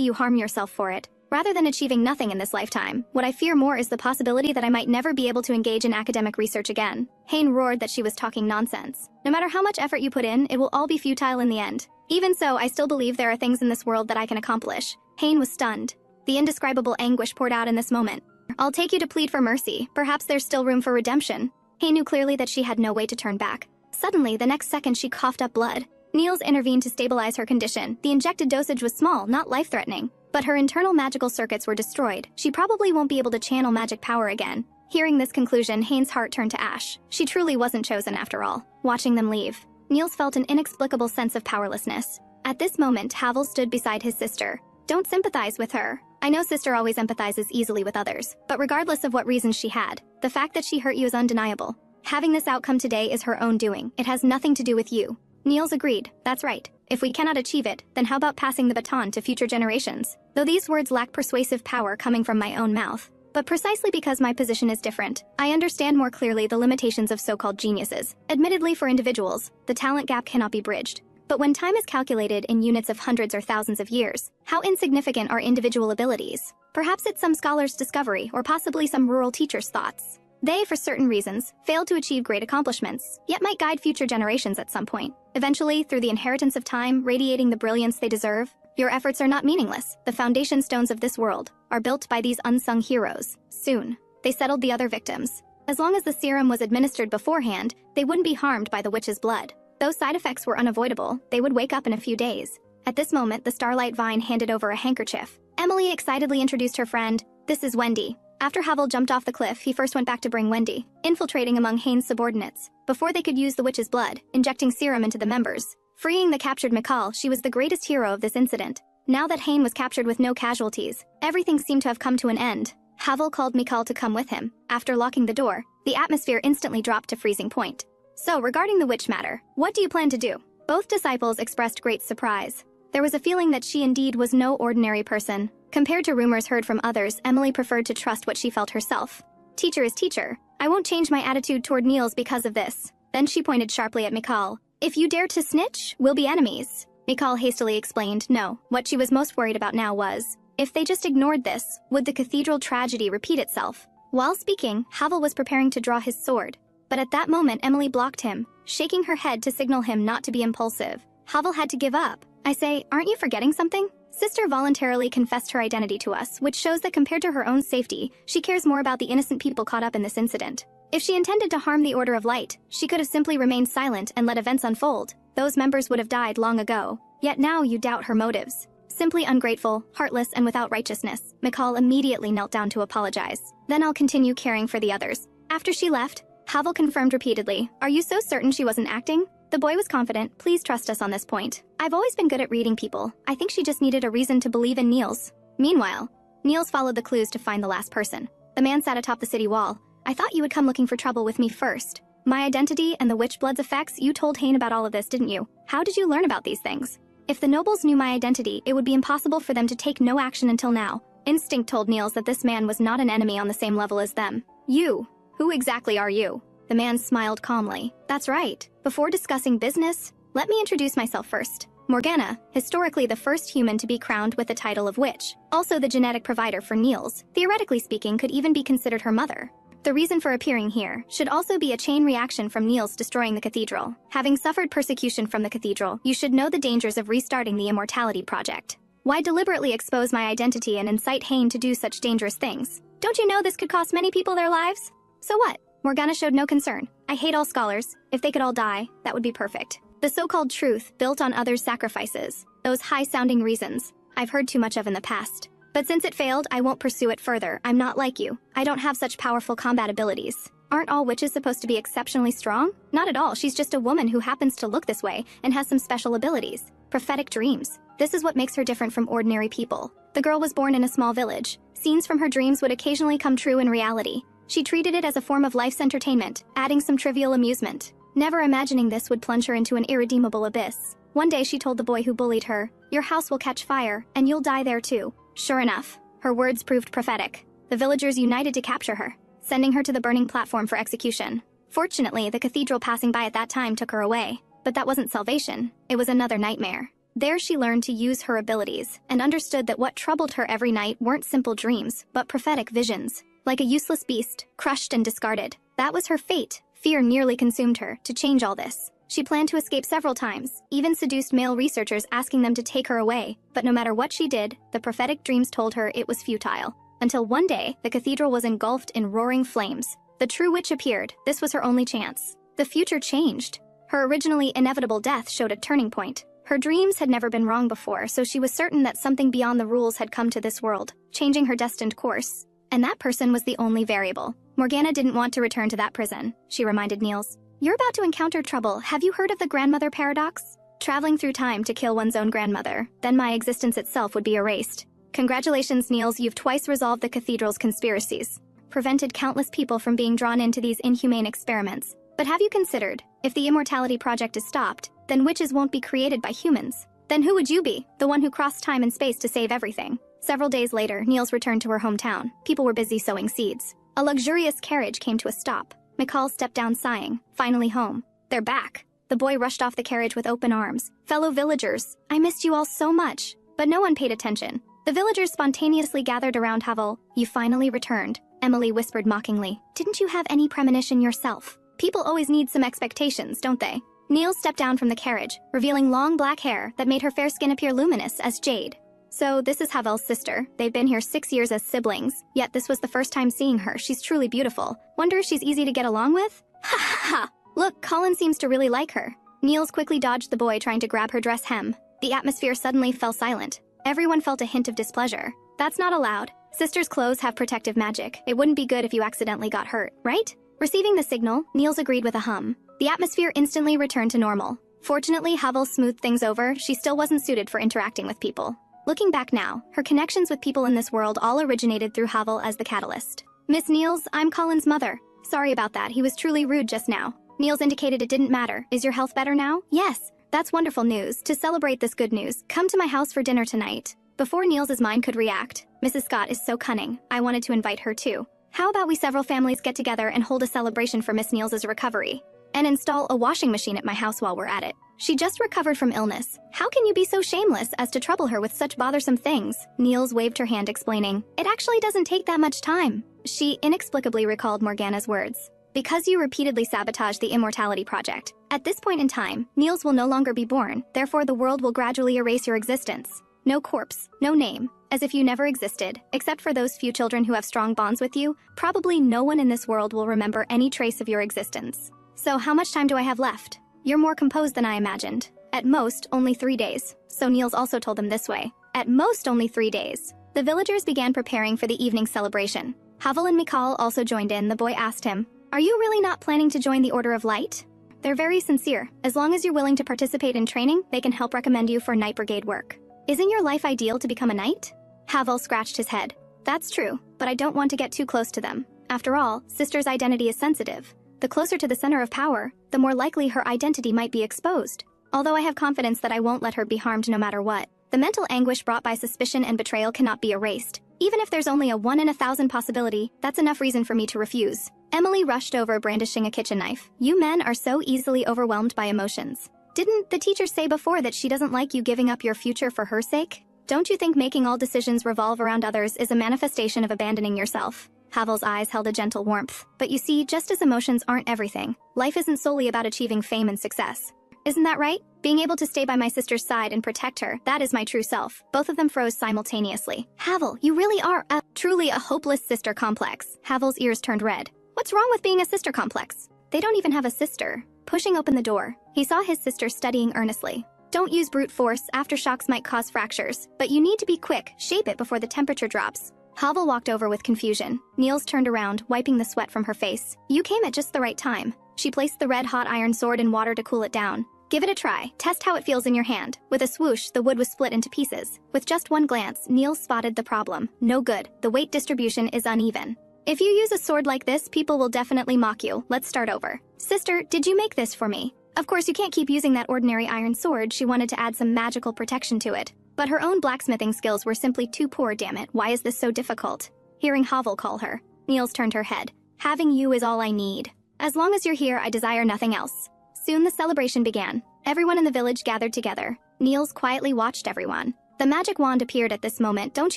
you harm yourself for it. Rather than achieving nothing in this lifetime, what I fear more is the possibility that I might never be able to engage in academic research again. Hain roared that she was talking nonsense. No matter how much effort you put in, it will all be futile in the end. Even so, I still believe there are things in this world that I can accomplish. Hain was stunned. The indescribable anguish poured out in this moment. I'll take you to plead for mercy. Perhaps there's still room for redemption. Hain knew clearly that she had no way to turn back. Suddenly, the next second she coughed up blood. Nils intervened to stabilize her condition. The injected dosage was small, not life-threatening. But her internal magical circuits were destroyed. She probably won't be able to channel magic power again. Hearing this conclusion, Hain's heart turned to ash. She truly wasn't chosen after all. Watching them leave, Nils felt an inexplicable sense of powerlessness. At this moment, Harwell stood beside his sister. Don't sympathize with her. I know Sister always empathizes easily with others, but regardless of what reasons she had, the fact that she hurt you is undeniable. Having this outcome today is her own doing. It has nothing to do with you. Nils agreed. That's right. If we cannot achieve it, then how about passing the baton to future generations? Though these words lack persuasive power coming from my own mouth. But precisely because my position is different, I understand more clearly the limitations of so-called geniuses. Admittedly, for individuals, the talent gap cannot be bridged. But when time is calculated in units of hundreds or thousands of years, how insignificant are individual abilities? Perhaps it's some scholar's discovery, or possibly some rural teacher's thoughts. They, for certain reasons, failed to achieve great accomplishments, yet might guide future generations at some point. Eventually, through the inheritance of time, radiating the brilliance they deserve, your efforts are not meaningless. The foundation stones of this world are built by these unsung heroes. Soon, they settled the other victims. As long as the serum was administered beforehand, they wouldn't be harmed by the witch's blood. Though side effects were unavoidable, they would wake up in a few days. At this moment, the Starlight Vine handed over a handkerchief. Emily excitedly introduced her friend. This is Wendy. After Harwell jumped off the cliff, he first went back to bring Wendy, infiltrating among Hain's subordinates, before they could use the witch's blood, injecting serum into the members. Freeing the captured Mikal, she was the greatest hero of this incident. Now that Hain was captured with no casualties, everything seemed to have come to an end. Harwell called Mikal to come with him. After locking the door, the atmosphere instantly dropped to freezing point. So, regarding the witch matter, what do you plan to do? Both disciples expressed great surprise. There was a feeling that she indeed was no ordinary person. Compared to rumors heard from others, Emily preferred to trust what she felt herself. Teacher is teacher. I won't change my attitude toward Nils because of this. Then she pointed sharply at Mikal. If you dare to snitch, we'll be enemies. Mikal hastily explained no. What she was most worried about now was, if they just ignored this, would the cathedral tragedy repeat itself? While speaking, Harwell was preparing to draw his sword. But at that moment, Emily blocked him, shaking her head to signal him not to be impulsive. Harwell had to give up. I say, aren't you forgetting something? Sister voluntarily confessed her identity to us, which shows that compared to her own safety, she cares more about the innocent people caught up in this incident. If she intended to harm the Order of Light, she could have simply remained silent and let events unfold. Those members would have died long ago. Yet now you doubt her motives. Simply ungrateful, heartless, and without righteousness, Mikal immediately knelt down to apologize. Then I'll continue caring for the others. After she left, Harwell confirmed repeatedly, are you so certain she wasn't acting? The boy was confident. Please trust us on this point. I've always been good at reading people. I think she just needed a reason to believe in Nils. Meanwhile, Nils followed the clues to find the last person. The man sat atop the city wall. I thought you would come looking for trouble with me first. My identity and the witch blood's effects, you told Hayne about all of this, didn't you? How did you learn about these things? If the nobles knew my identity, it would be impossible for them to take no action until now. Instinct told Nils that this man was not an enemy on the same level as them. You. Who exactly are you? The man smiled calmly. That's right. Before discussing business, let me introduce myself first. Morgana, historically the first human to be crowned with the title of witch. Also the genetic provider for Nils, theoretically speaking, could even be considered her mother. The reason for appearing here should also be a chain reaction from Nils destroying the cathedral. Having suffered persecution from the cathedral, you should know the dangers of restarting the Immortality Project. Why deliberately expose my identity and incite Hayne to do such dangerous things? Don't you know this could cost many people their lives? So what? Morgana showed no concern. I hate all scholars. If they could all die, that would be perfect. The so-called truth built on others' sacrifices. Those high-sounding reasons I've heard too much of in the past. But since it failed, I won't pursue it further. I'm not like you. I don't have such powerful combat abilities. Aren't all witches supposed to be exceptionally strong? Not at all. She's just a woman who happens to look this way and has some special abilities. Prophetic dreams. This is what makes her different from ordinary people. The girl was born in a small village. Scenes from her dreams would occasionally come true in reality. She treated it as a form of life's entertainment, adding some trivial amusement. Never imagining this would plunge her into an irredeemable abyss. One day she told the boy who bullied her, "Your house will catch fire, and you'll die there too." Sure enough, her words proved prophetic. The villagers united to capture her, sending her to the burning platform for execution. Fortunately, the cathedral passing by at that time took her away. But that wasn't salvation. It was another nightmare. There she learned to use her abilities, and understood that what troubled her every night weren't simple dreams, but prophetic visions. Like a useless beast, crushed and discarded. That was her fate. Fear nearly consumed her. To change all this, she planned to escape several times, even seduced male researchers asking them to take her away. But no matter what she did, the prophetic dreams told her it was futile. Until one day, the cathedral was engulfed in roaring flames. The true witch appeared. This was her only chance. The future changed. Her originally inevitable death showed a turning point. Her dreams had never been wrong before, so she was certain that something beyond the rules had come to this world, changing her destined course. And that person was the only variable. Morgana didn't want to return to that prison, she reminded Nils. You're about to encounter trouble. Have you heard of the grandmother paradox? Traveling through time to kill one's own grandmother, then my existence itself would be erased. Congratulations, Nils, you've twice resolved the cathedral's conspiracies. Prevented countless people from being drawn into these inhumane experiments. But have you considered, if the Immortality Project is stopped, then witches won't be created by humans. Then who would you be? The one who crossed time and space to save everything. Several days later, Nils returned to her hometown. People were busy sowing seeds. A luxurious carriage came to a stop. McCall stepped down sighing. Finally home. They're back. The boy rushed off the carriage with open arms. Fellow villagers, I missed you all so much. But no one paid attention. The villagers spontaneously gathered around Harwell. You finally returned, Emily whispered mockingly. Didn't you have any premonition yourself? People always need some expectations, don't they? Nils stepped down from the carriage, revealing long black hair that made her fair skin appear luminous as jade. So this is Harwell's sister. They've been here 6 years as siblings, yet this was the first time seeing her. She's truly beautiful. Wonder if she's easy to get along with? Ha ha ha! Look, Colin seems to really like her. Nils quickly dodged the boy trying to grab her dress hem. The atmosphere suddenly fell silent. Everyone felt a hint of displeasure. That's not allowed. Sisters' clothes have protective magic. It wouldn't be good if you accidentally got hurt, right? Receiving the signal, Nils agreed with a hum. The atmosphere instantly returned to normal. Fortunately, Harwell smoothed things over. She still wasn't suited for interacting with people. Looking back now, her connections with people in this world all originated through Harwell as the catalyst. Miss Nils, I'm Colin's mother. Sorry about that, he was truly rude just now. Nils indicated it didn't matter. Is your health better now? Yes. That's wonderful news. To celebrate this good news, come to my house for dinner tonight. Before Nils's mind could react, Mrs. Scott is so cunning. I wanted to invite her too. How about we several families get together and hold a celebration for Miss Nils's recovery? And install a washing machine at my house while we're at it. She just recovered from illness. How can you be so shameless as to trouble her with such bothersome things? Nils waved her hand explaining. It actually doesn't take that much time. She inexplicably recalled Morgana's words. Because you repeatedly sabotage the Immortality Project. At this point in time, Nils will no longer be born, therefore the world will gradually erase your existence. No corpse, no name, as if you never existed, except for those few children who have strong bonds with you. Probably no one in this world will remember any trace of your existence. So how much time do I have left? You're more composed than I imagined. At most, only 3 days. So Nils also told them this way. At most, only 3 days. The villagers began preparing for the evening celebration. Harwell and Mikal also joined in. The boy asked him, Are you really not planning to join the Order of Light? They're very sincere. As long as you're willing to participate in training, they can help recommend you for night brigade work. Isn't your life ideal to become a knight? Harwell scratched his head. That's true, but I don't want to get too close to them. After all, sister's identity is sensitive. The closer to the center of power, the more likely her identity might be exposed. Although I have confidence that I won't let her be harmed no matter what. The mental anguish brought by suspicion and betrayal cannot be erased. Even if there's only a 1 in 1,000 possibility, that's enough reason for me to refuse. Emily rushed over, brandishing a kitchen knife. You men are so easily overwhelmed by emotions. Didn't the teacher say before that she doesn't like you giving up your future for her sake? Don't you think making all decisions revolve around others is a manifestation of abandoning yourself? Harwell's eyes held a gentle warmth. But you see, just as emotions aren't everything, life isn't solely about achieving fame and success. Isn't that right? Being able to stay by my sister's side and protect her, that is my true self. Both of them froze simultaneously. Harwell, you really are truly a hopeless sister complex. Harwell's ears turned red. What's wrong with being a sister complex? They don't even have a sister. Pushing open the door, he saw his sister studying earnestly. Don't use brute force, aftershocks might cause fractures, but you need to be quick, shape it before the temperature drops. Harwell walked over with confusion. Nils turned around, wiping the sweat from her face. You came at just the right time. She placed the red-hot iron sword in water to cool it down. Give it a try. Test how it feels in your hand. With a swoosh, the wood was split into pieces. With just one glance, Nils spotted the problem. No good. The weight distribution is uneven. If you use a sword like this, people will definitely mock you. Let's start over. Sister, did you make this for me? Of course, you can't keep using that ordinary iron sword. She wanted to add some magical protection to it. But her own blacksmithing skills were simply too poor, damn it. Why is this so difficult? Hearing Harwell call her, Nils turned her head. Having you is all I need. As long as you're here, I desire nothing else. Soon the celebration began. Everyone in the village gathered together. Nils quietly watched everyone. The magic wand appeared at this moment. Don't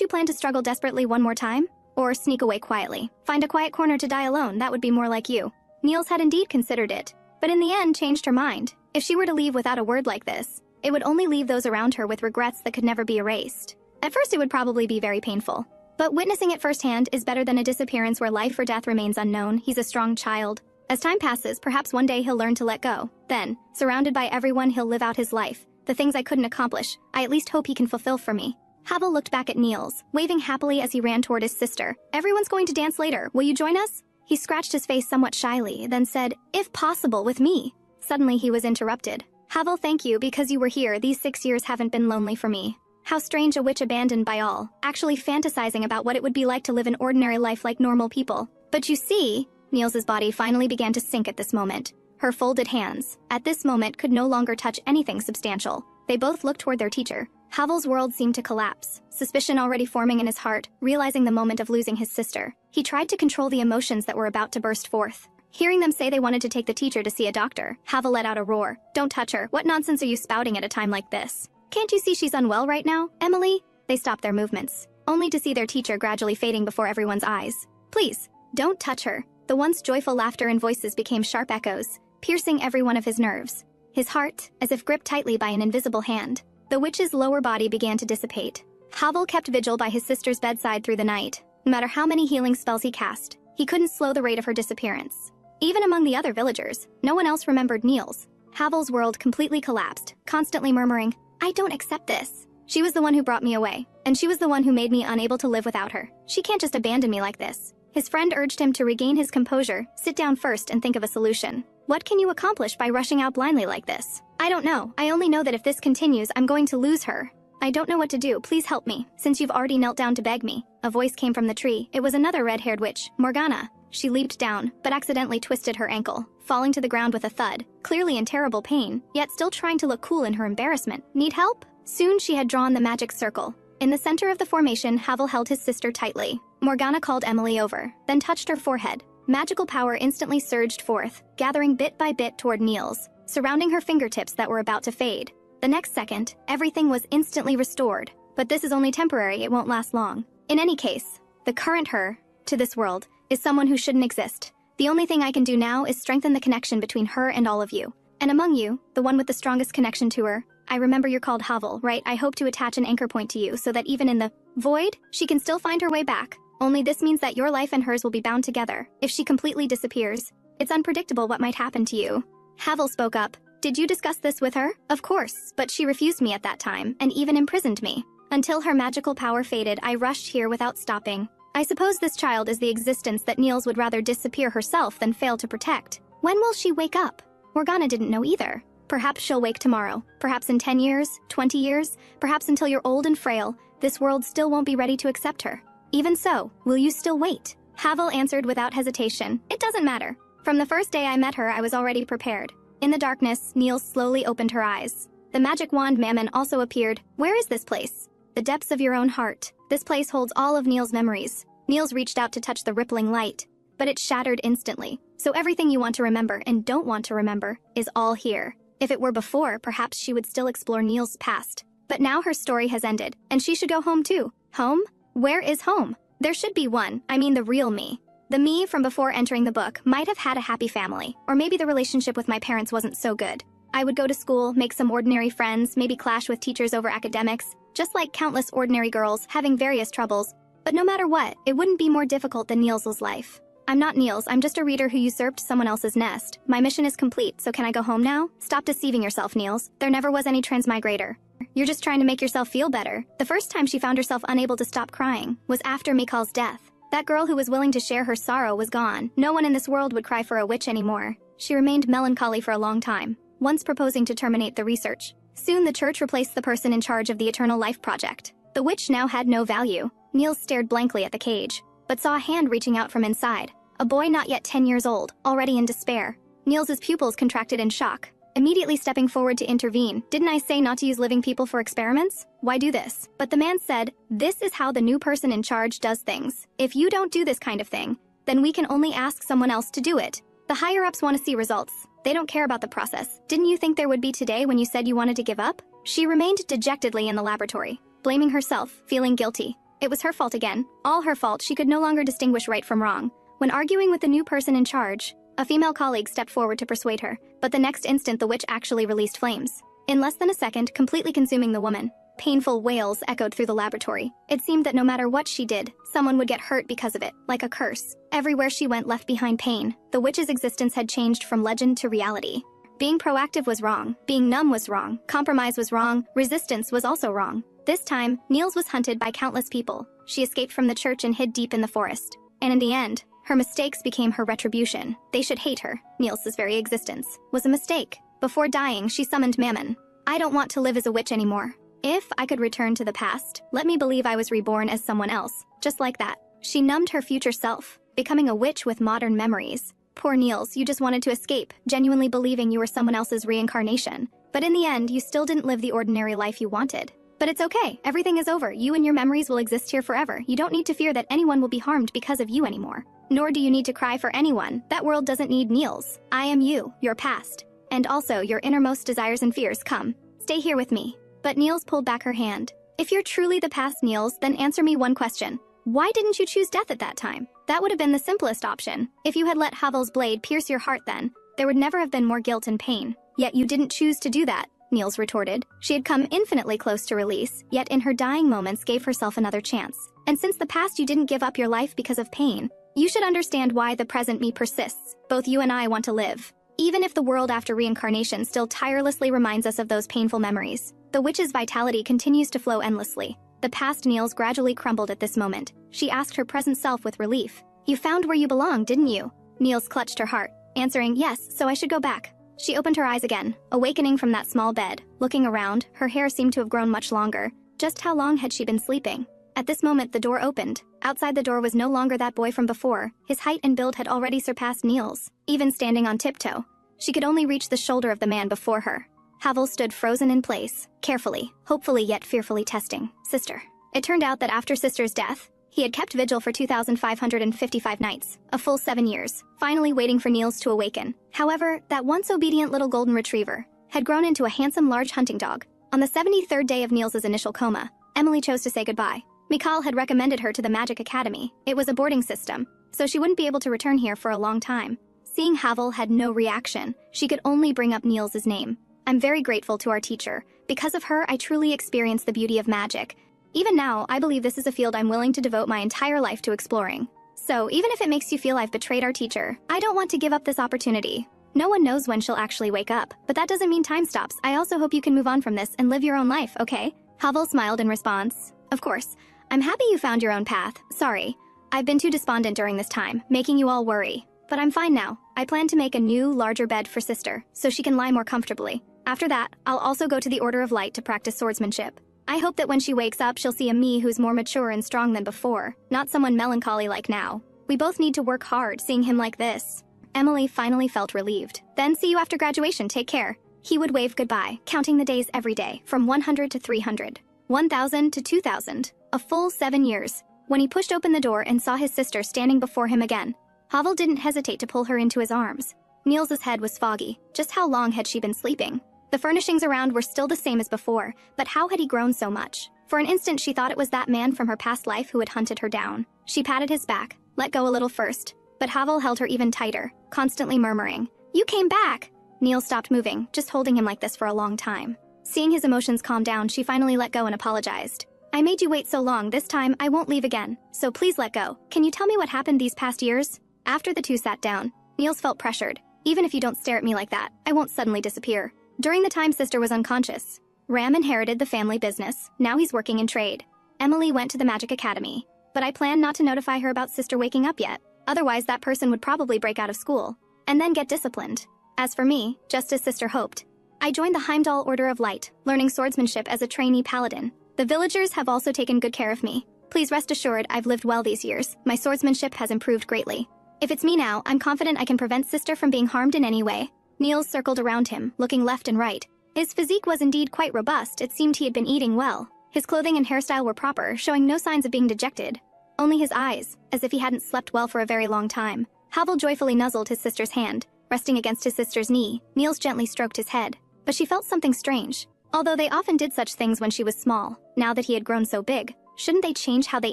you plan to struggle desperately one more time? Or sneak away quietly? Find a quiet corner to die alone, that would be more like you. Nils had indeed considered it, but in the end changed her mind. If she were to leave without a word like this, it would only leave those around her with regrets that could never be erased. At first it would probably be very painful. But witnessing it firsthand is better than a disappearance where life or death remains unknown. He's a strong child. As time passes, perhaps one day he'll learn to let go. Then, surrounded by everyone, he'll live out his life. The things I couldn't accomplish, I at least hope he can fulfill for me. Harwell looked back at Nils, waving happily as he ran toward his sister. Everyone's going to dance later. Will you join us? He scratched his face somewhat shyly, then said, if possible, with me. Suddenly he was interrupted. Harwell, thank you, because you were here. These 6 years haven't been lonely for me. How strange, a witch abandoned by all, actually fantasizing about what it would be like to live an ordinary life like normal people. But you see, Nils's body finally began to sink at this moment. Her folded hands, at this moment, could no longer touch anything substantial. They both looked toward their teacher. Harwell's world seemed to collapse, suspicion already forming in his heart, realizing the moment of losing his sister. He tried to control the emotions that were about to burst forth. Hearing them say they wanted to take the teacher to see a doctor, Harwell let out a roar. Don't touch her. What nonsense are you spouting at a time like this? Can't you see she's unwell right now, Emily? They stopped their movements, only to see their teacher gradually fading before everyone's eyes. Please, don't touch her. The once joyful laughter and voices became sharp echoes, piercing every one of his nerves. His heart, as if gripped tightly by an invisible hand. The witch's lower body began to dissipate. Harwell kept vigil by his sister's bedside through the night. No matter how many healing spells he cast, he couldn't slow the rate of her disappearance. Even among the other villagers, no one else remembered Nils. Harwell's world completely collapsed, constantly murmuring, I don't accept this. She was the one who brought me away, and she was the one who made me unable to live without her. She can't just abandon me like this. His friend urged him to regain his composure, sit down first and think of a solution. What can you accomplish by rushing out blindly like this? I don't know. I only know that if this continues, I'm going to lose her. I don't know what to do. Please help me, since you've already knelt down to beg me. A voice came from the tree. It was another red-haired witch, Morgana. She leaped down, but accidentally twisted her ankle, falling to the ground with a thud, clearly in terrible pain, yet still trying to look cool in her embarrassment. Need help? Soon she had drawn the magic circle. In the center of the formation, Harwell held his sister tightly. Morgana called Emily over, then touched her forehead. Magical power instantly surged forth, gathering bit by bit toward Nils, surrounding her fingertips that were about to fade. The next second, everything was instantly restored. But this is only temporary, it won't last long. In any case, the current her, to this world, is someone who shouldn't exist. The only thing I can do now is strengthen the connection between her and all of you. And among you, the one with the strongest connection to her, I remember you're called Harwell, right? I hope to attach an anchor point to you so that even in the void, she can still find her way back. Only this means that your life and hers will be bound together. If she completely disappears, it's unpredictable what might happen to you. Harwell spoke up. Did you discuss this with her? Of course, but she refused me at that time, and even imprisoned me. Until her magical power faded, I rushed here without stopping. I suppose this child is the existence that Nils would rather disappear herself than fail to protect. When will she wake up? Morgana didn't know either. Perhaps she'll wake tomorrow. Perhaps in 10 years, 20 years, perhaps until you're old and frail, this world still won't be ready to accept her. Even so, will you still wait? Harwell answered without hesitation. It doesn't matter. From the first day I met her, I was already prepared. In the darkness, Nils slowly opened her eyes. The magic wand Mammon also appeared. Where is this place? The depths of your own heart. This place holds all of Nils' memories. Nils reached out to touch the rippling light, but it shattered instantly. So everything you want to remember and don't want to remember is all here. If it were before, perhaps she would still explore Nils' past. But now her story has ended, and she should go home too. Home? Where is home? There should be one, I mean the real me. The me from before entering the book might have had a happy family, or maybe the relationship with my parents wasn't so good. I would go to school, make some ordinary friends, maybe clash with teachers over academics, just like countless ordinary girls having various troubles. But no matter what, it wouldn't be more difficult than Nils' life. I'm not Nils, I'm just a reader who usurped someone else's nest. My mission is complete, so can I go home now? Stop deceiving yourself, Nils. There never was any transmigrator. You're just trying to make yourself feel better. The first time she found herself unable to stop crying was after Mikal's death. That girl who was willing to share her sorrow was gone. No one in this world would cry for a witch anymore. She remained melancholy for a long time, once proposing to terminate the research. Soon the church replaced the person in charge of the Eternal Life Project. The witch now had no value. Nils stared blankly at the cage, but saw a hand reaching out from inside. A boy not yet 10 years old, already in despair. Nils's pupils contracted in shock, immediately stepping forward to intervene. Didn't I say not to use living people for experiments? Why do this? But the man said, this is how the new person in charge does things. If you don't do this kind of thing, then we can only ask someone else to do it. The higher-ups want to see results. They don't care about the process. Didn't you think there would be today when you said you wanted to give up? She remained dejectedly in the laboratory, blaming herself, feeling guilty. It was her fault again. All her fault. She could no longer distinguish right from wrong. When arguing with the new person in charge, a female colleague stepped forward to persuade her, but the next instant the witch actually released flames. In less than a second, completely consuming the woman. Painful wails echoed through the laboratory. It seemed that no matter what she did, someone would get hurt because of it, like a curse. Everywhere she went left behind pain. The witch's existence had changed from legend to reality. Being proactive was wrong. Being numb was wrong. Compromise was wrong. Resistance was also wrong. This time, Nils was hunted by countless people. She escaped from the church and hid deep in the forest. And in the end, her mistakes became her retribution. They should hate her. Nils's very existence was a mistake. Before dying, she summoned Mammon. I don't want to live as a witch anymore. If I could return to the past, let me believe I was reborn as someone else. Just like that. She numbed her future self, becoming a witch with modern memories. Poor Nils, you just wanted to escape, genuinely believing you were someone else's reincarnation. But in the end, you still didn't live the ordinary life you wanted. But it's okay, everything is over. You and your memories will exist here forever. You don't need to fear that anyone will be harmed because of you anymore. Nor do you need to cry for anyone. That world doesn't need Nils. I am you, your past. And also, your innermost desires and fears. Come, stay here with me. But Nils pulled back her hand. If you're truly the past, Nils, then answer me one question. Why didn't you choose death at that time? That would have been the simplest option. If you had let Harwell's blade pierce your heart then, there would never have been more guilt and pain. Yet you didn't choose to do that, Nils retorted. She had come infinitely close to release, yet in her dying moments gave herself another chance. And since the past you didn't give up your life because of pain, you should understand why the present me persists. Both you and I want to live. Even if the world after reincarnation still tirelessly reminds us of those painful memories, the witch's vitality continues to flow endlessly. The past Nils gradually crumbled at this moment. She asked her present self with relief. You found where you belong, didn't you? Nils clutched her heart, answering, yes, so I should go back. She opened her eyes again, awakening from that small bed. Looking around, her hair seemed to have grown much longer. Just how long had she been sleeping? At this moment, the door opened. Outside the door was no longer that boy from before. His height and build had already surpassed Nils. Even standing on tiptoe, she could only reach the shoulder of the man before her. Harwell stood frozen in place, carefully, hopefully yet fearfully testing. Sister. It turned out that after Sister's death, he had kept vigil for 2,555 nights, a full 7 years, finally waiting for Nils to awaken. However, that once obedient little golden retriever had grown into a handsome large hunting dog. On the 73rd day of Nils's initial coma, Emily chose to say goodbye. Mikal had recommended her to the Magic Academy. It was a boarding system, so she wouldn't be able to return here for a long time. Seeing Harwell had no reaction, she could only bring up Nils's name. I'm very grateful to our teacher. Because of her, I truly experienced the beauty of magic. Even now, I believe this is a field I'm willing to devote my entire life to exploring. So, even if it makes you feel I've betrayed our teacher, I don't want to give up this opportunity. No one knows when she'll actually wake up, but that doesn't mean time stops. I also hope you can move on from this and live your own life, okay? Harwell smiled in response. Of course. I'm happy you found your own path. Sorry. I've been too despondent during this time, making you all worry. But I'm fine now. I plan to make a new, larger bed for sister, so she can lie more comfortably. After that, I'll also go to the Order of Light to practice swordsmanship. I hope that when she wakes up, she'll see a me who's more mature and strong than before, not someone melancholy like now. We both need to work hard seeing him like this. Emily finally felt relieved. Then see you after graduation, take care. He would wave goodbye, counting the days every day, from 100 to 300, 1,000 to 2,000, a full 7 years. When he pushed open the door and saw his sister standing before him again, Harwell didn't hesitate to pull her into his arms. Nils's head was foggy. Just how long had she been sleeping? The furnishings around were still the same as before, but how had he grown so much? For an instant she thought it was that man from her past life who had hunted her down. She patted his back, let go a little first, but Harwell held her even tighter, constantly murmuring, "You came back!" Nils stopped moving, just holding him like this for a long time. Seeing his emotions calm down, she finally let go and apologized. "I made you wait so long, this time I won't leave again, so please let go. Can you tell me what happened these past years?" After the two sat down, Nils felt pressured. "Even if you don't stare at me like that, I won't suddenly disappear. During the time sister was unconscious, Ram inherited the family business. Now he's working in trade. Emily went to the Magic Academy, but I plan not to notify her about sister waking up yet. Otherwise that person would probably break out of school, and then get disciplined. As for me, just as sister hoped, I joined the Heimdall Order of Light, learning swordsmanship as a trainee paladin. The villagers have also taken good care of me. Please rest assured I've lived well these years. My swordsmanship has improved greatly. If it's me now, I'm confident I can prevent sister from being harmed in any way." Nils circled around him, looking left and right. His physique was indeed quite robust. It seemed he had been eating well. His clothing and hairstyle were proper, showing no signs of being dejected. Only his eyes, as if he hadn't slept well for a very long time. Harwell joyfully nuzzled his sister's hand. Resting against his sister's knee, Nils gently stroked his head. But she felt something strange. Although they often did such things when she was small, now that he had grown so big, shouldn't they change how they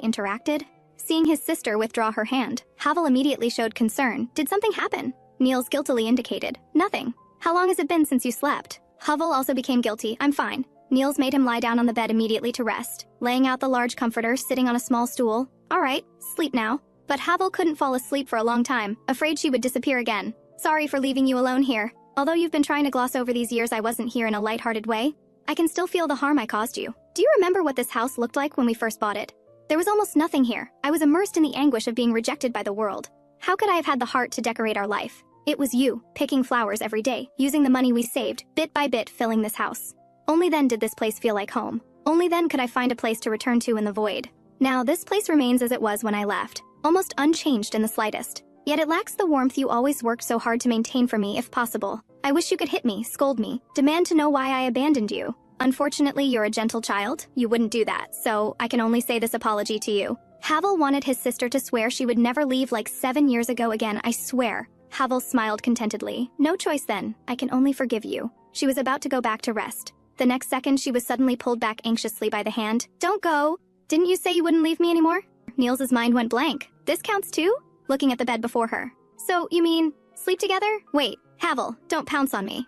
interacted? Seeing his sister withdraw her hand, Harwell immediately showed concern. Did something happen? Nils guiltily indicated. Nothing. How long has it been since you slept? Harwell also became guilty. I'm fine. Nils made him lie down on the bed immediately to rest, laying out the large comforter sitting on a small stool. All right, sleep now. But Harwell couldn't fall asleep for a long time, afraid she would disappear again. Sorry for leaving you alone here. Although you've been trying to gloss over these years I wasn't here in a lighthearted way, I can still feel the harm I caused you. Do you remember what this house looked like when we first bought it? There was almost nothing here. I was immersed in the anguish of being rejected by the world. How could I have had the heart to decorate our life? It was you, picking flowers every day, using the money we saved, bit by bit filling this house. Only then did this place feel like home. Only then could I find a place to return to in the void. Now this place remains as it was when I left, almost unchanged in the slightest. Yet it lacks the warmth you always worked so hard to maintain for me if possible. I wish you could hit me, scold me, demand to know why I abandoned you. Unfortunately, you're a gentle child. You wouldn't do that, so I can only say this apology to you. Harwell wanted his sister to swear she would never leave like 7 years ago again, I swear. Harwell smiled contentedly. No choice then. I can only forgive you. She was about to go back to rest. The next second, she was suddenly pulled back anxiously by the hand. Don't go. Didn't you say you wouldn't leave me anymore? Nils's mind went blank. This counts too? Looking at the bed before her. So, you mean, sleep together? Wait, Harwell, don't pounce on me.